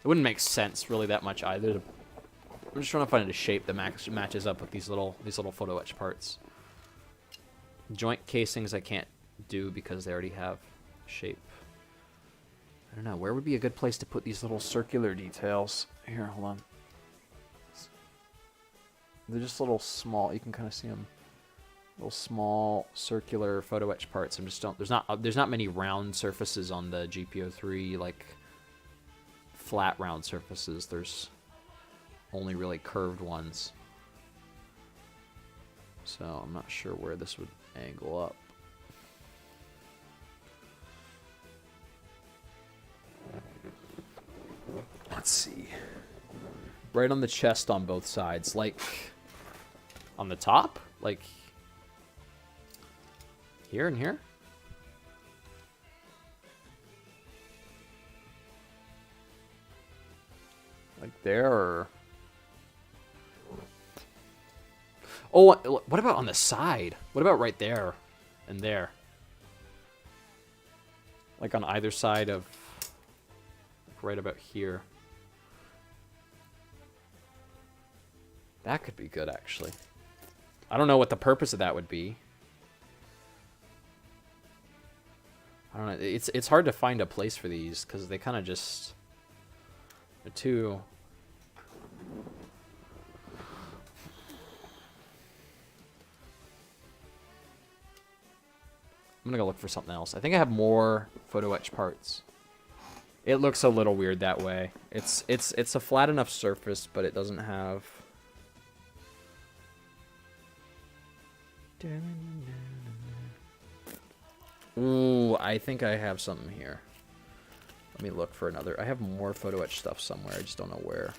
It wouldn't make sense really that much either. I'm just trying to find a shape that matches up with these little photo etch parts. Joint casings I can't do because they already have shape. I don't know, where would be a good place to put these little circular details? Here, hold on. They're just little small, you can kind of see them. Little small circular photo etch parts. There's not many round surfaces on the GP03 like flat round surfaces. There's only really curved ones. So I'm not sure where this would angle up. Let's see. Right on the chest on both sides. Like, on the top? Like, here and here? Like there, or... Oh, what about on the side? What about right there and there? Like on either side of... Like right about here. That could be good, actually. I don't know what the purpose of that would be. I don't know. It's hard to find a place for these because they kind of just... They're too... I'm gonna go look for something else. I think I have more photo etch parts. It looks a little weird that way. It's a flat enough surface, but it doesn't have... Ooh, I think I have something here. Let me look for another. I have more photo etch stuff somewhere. I just don't know where.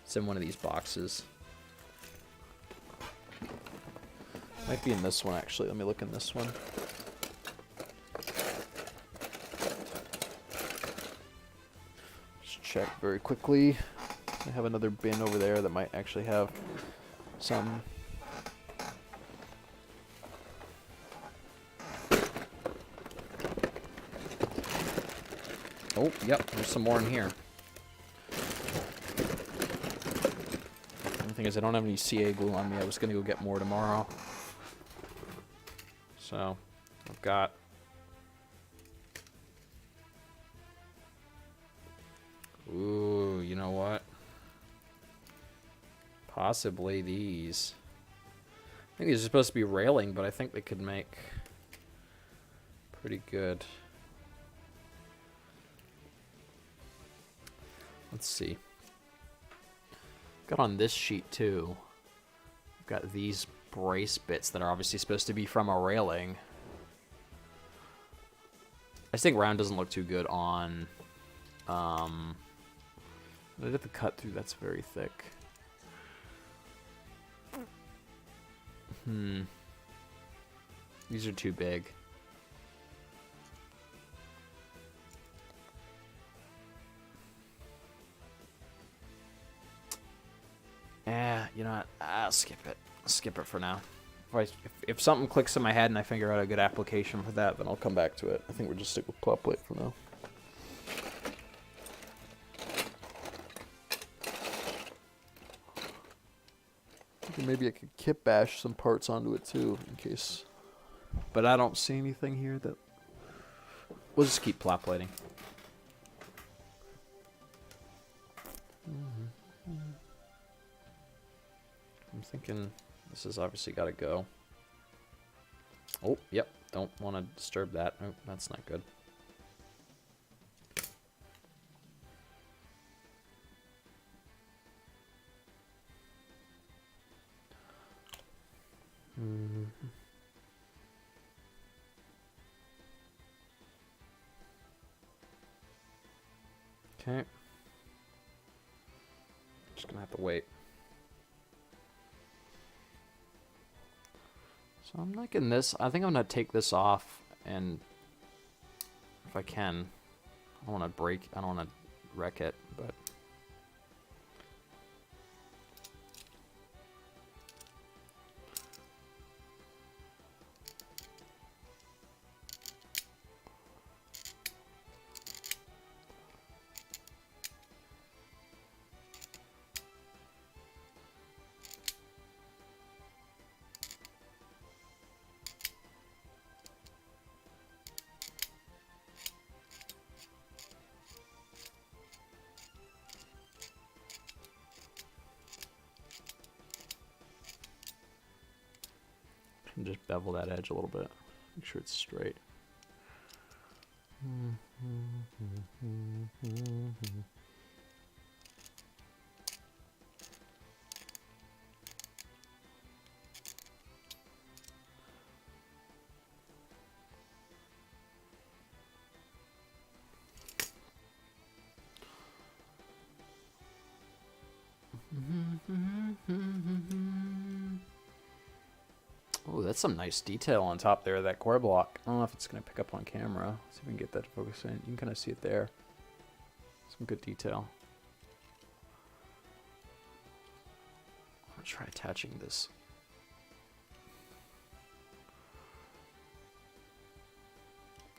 It's in one of these boxes. Might be in this one, actually. Let me look in this one. Just check very quickly. I have another bin over there that might actually have some... Oh, yep, there's some more in here. The thing is, I don't have any CA glue on me. I was going to go get more tomorrow. So, I've got... Ooh, you know what? Possibly these. I think these are supposed to be railing, but I think they could make pretty good... Let's see. Got on this sheet too. I've got these brace bits that are obviously supposed to be from a railing. I just think round doesn't look too good on... I did the cut through, that's very thick. These are too big. You know what? I'll skip it. I'll skip it for now. If something clicks in my head and I figure out a good application for that, then I'll come back to it. I think we'll just stick with plot plate for now. Maybe I could kit bash some parts onto it too, in case. But I don't see anything here that... We'll just keep plot plating. I'm thinking this has obviously got to go. Oh, yep. Don't want to disturb that. Oh, that's not good. Okay. Just gonna have to wait. So I'm liking this. I think I'm gonna take this off, and if I can, I don't want to break. I don't want to wreck it, but. And just bevel that edge a little bit. Make sure it's straight. that's some nice detail on top there of that core block. I don't know if it's going to pick up on camera. See if we can get that to focus in. You can kind of see it there. Some good detail. I'm going to try attaching this.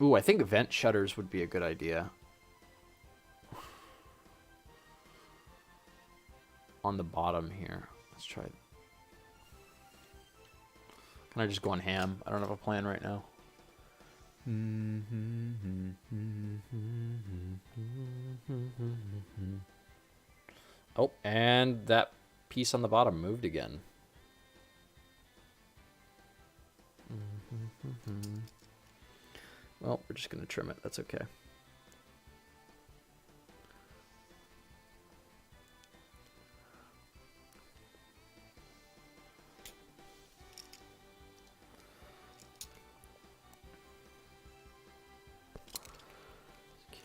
Ooh, I think vent shutters would be a good idea. On the bottom here. Let's try it. Can I just go on ham? I don't have a plan right now. Oh, and that piece on the bottom moved again. Well, we're just going to trim it. That's okay.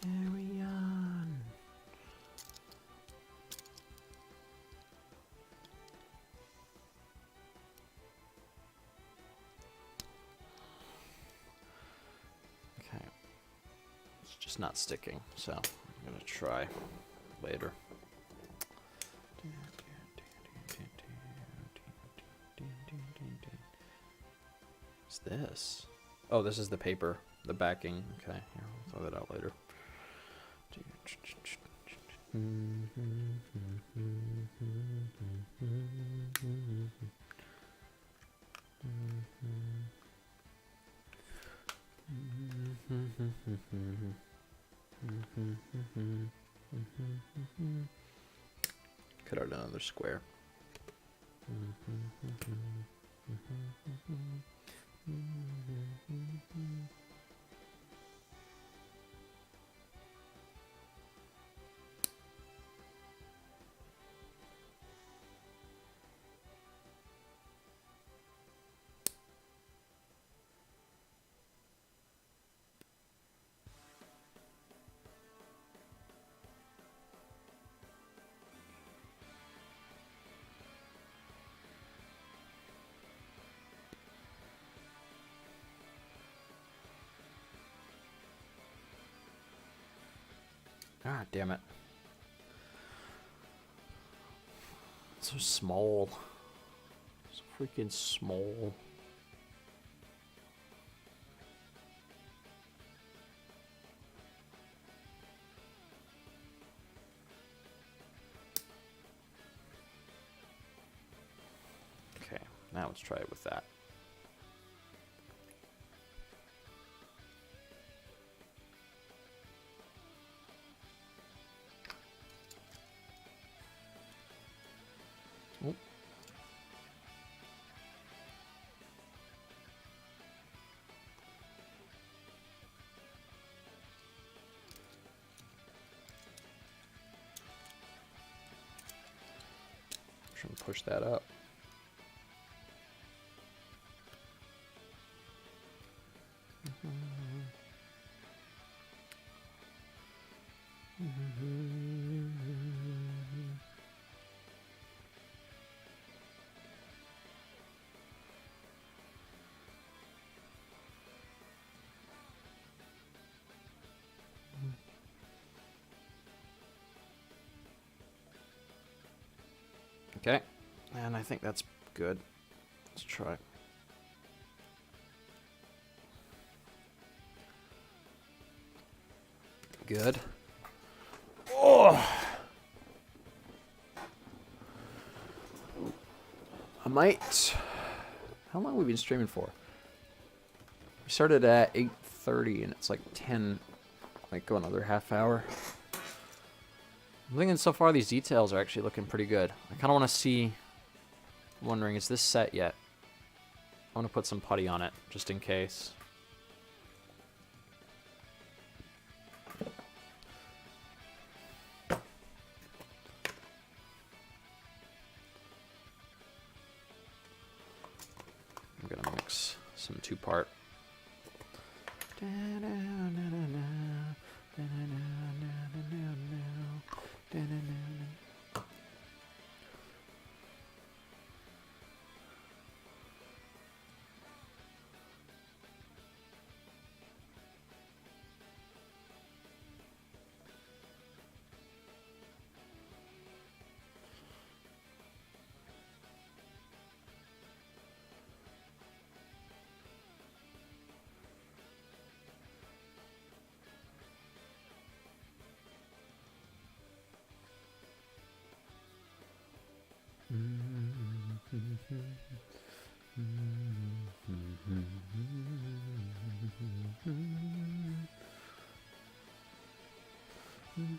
Carry on. Okay. It's just not sticking, so I'm going to try later. What's this? Oh, this is the paper, the backing. Okay, here, I'll throw that out later. Cut out another square. Ah, damn it. So small. So freaking small. Okay, now let's try it with that. Oh. Trying to push that up. Okay, and I think that's good. Let's try. Good. Oh! I might... How long have we been streaming for? We started at 8:30 and it's like 10. Might go another half hour. I'm thinking so far these details are actually looking pretty good. I kind of want to see... I'm wondering, is this set yet? I want to put some putty on it, just in case. I'm going to mix some two-part. And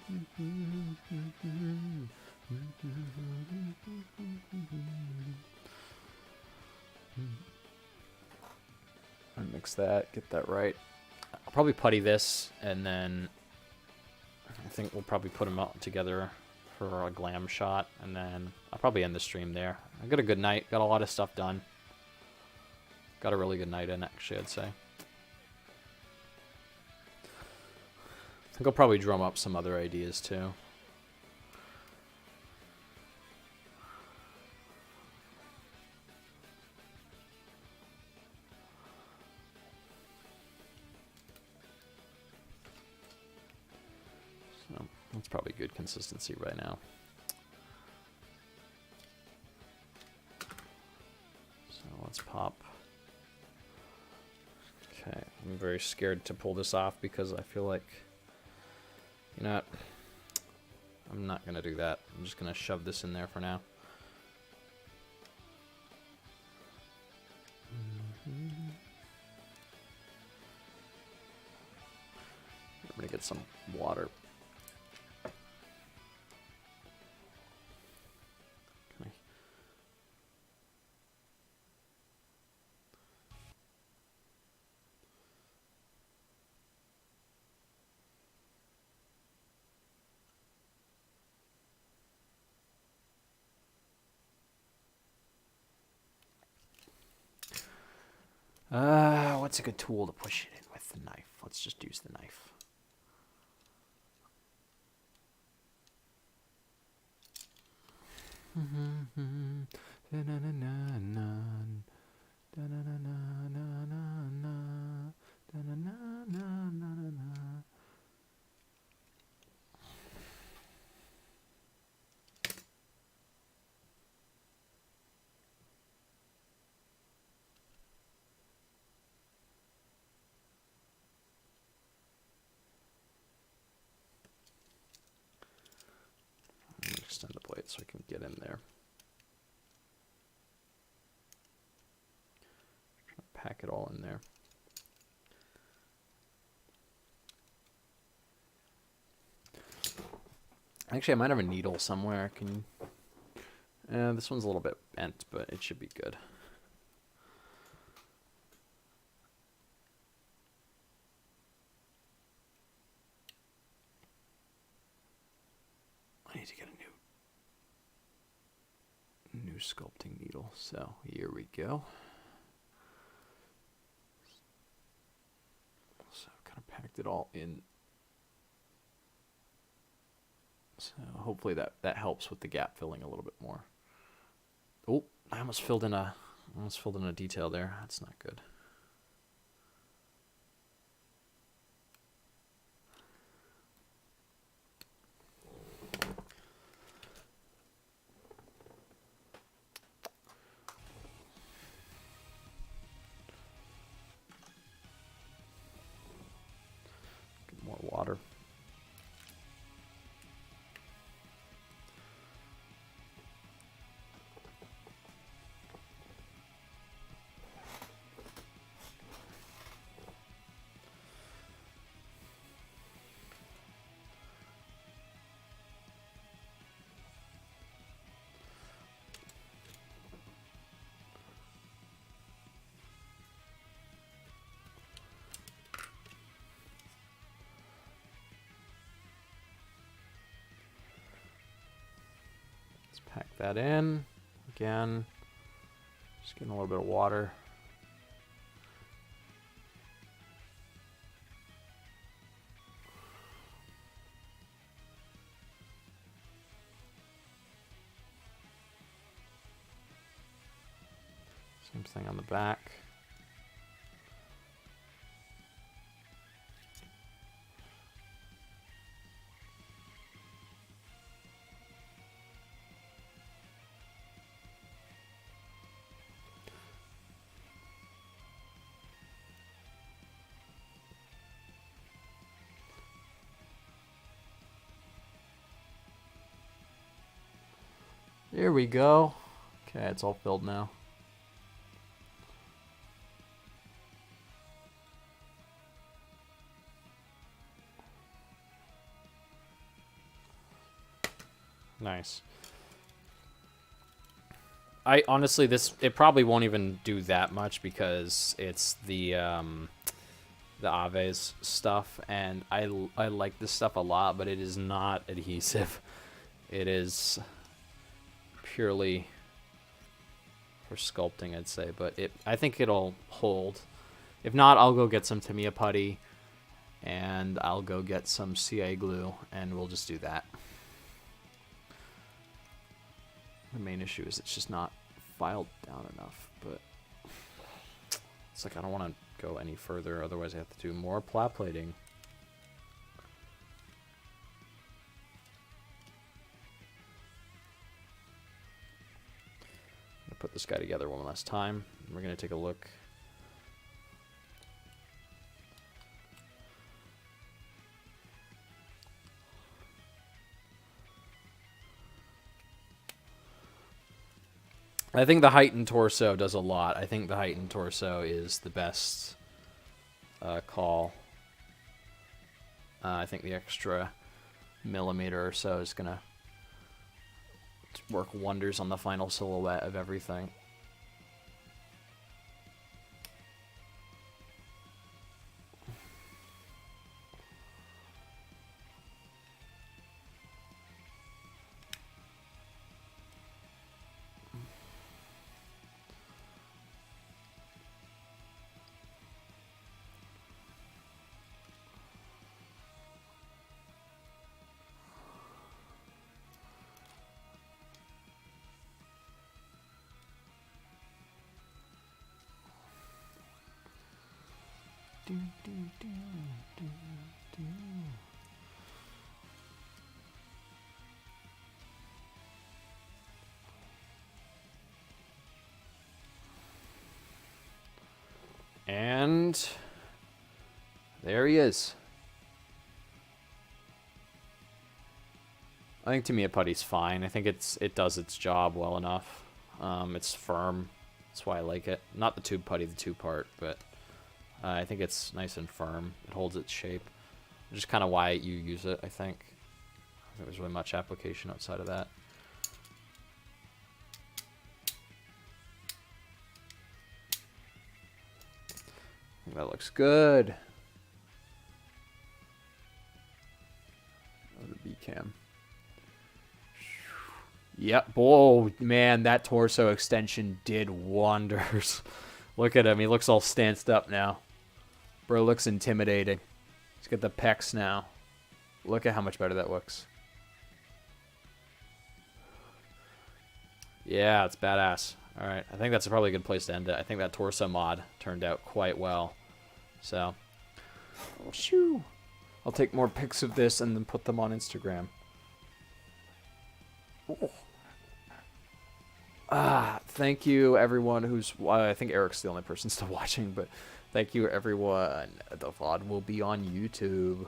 mix that, get that right. I'll probably putty this, and then I think we'll probably put them out together for a glam shot, and then I'll probably end the stream there. I got a good night, got a lot of stuff done. Got a really good night in, actually, I'd say. I think I'll probably drum up some other ideas, too. So, that's probably good consistency right now. So, let's pop. Okay, I'm very scared to pull this off because I feel like, you know what, I'm not going to do that. I'm just going to shove this in there for now. I'm going to get some water. What's a good tool to push it in with? The knife. Let's just use the knife. Extend the blade so I can get in there. Try to pack it all in there. Actually, I might have a needle somewhere. Can this one's a little bit bent, but it should be good. I need to get a new sculpting needle. So here we go. So kind of packed it all in. So hopefully that helps with the gap filling a little bit more. Oh, I almost filled in a detail there. That's not good. Get more water. Pack that in. Again, just getting a little bit of water. Same thing on the back. There we go. Okay, it's all filled now. Nice. I honestly, it probably won't even do that much because it's the Aves stuff, and I like this stuff a lot, but it is not adhesive. It is purely for sculpting, I'd say, but I think it'll hold. If not, I'll go get some Tamiya putty, and I'll go get some CA glue, and we'll just do that. The main issue is it's just not filed down enough, but it's like I don't want to go any further, otherwise I have to do more plat plating. I'm gonna put this guy together one last time. We're gonna take a look. I think the heightened torso does a lot. I think the heightened torso is the best call. I think the extra millimeter or so is going to work wonders on the final silhouette of everything. And there he is. I think Tamiya putty's fine. I think it does its job well enough. It's firm. That's why I like it. Not the tube putty, the two-part, but I think it's nice and firm. It holds its shape. Which is kind of why you use it, I think. I don't think there's really much application outside of that. I think that looks good. Oh, the B-cam. Yep. Oh, man, that torso extension did wonders. Look at him. He looks all stanced up now. Bro looks intimidating. He's got the pecs now. Look at how much better that looks. Yeah, it's badass. All right. I think that's probably a good place to end it. I think that torso mod turned out quite well. So, oh, shoo. I'll take more pics of this and then put them on Instagram. Oh. Thank you, everyone who's... I think Eric's the only person still watching, but thank you, everyone. The VOD will be on YouTube.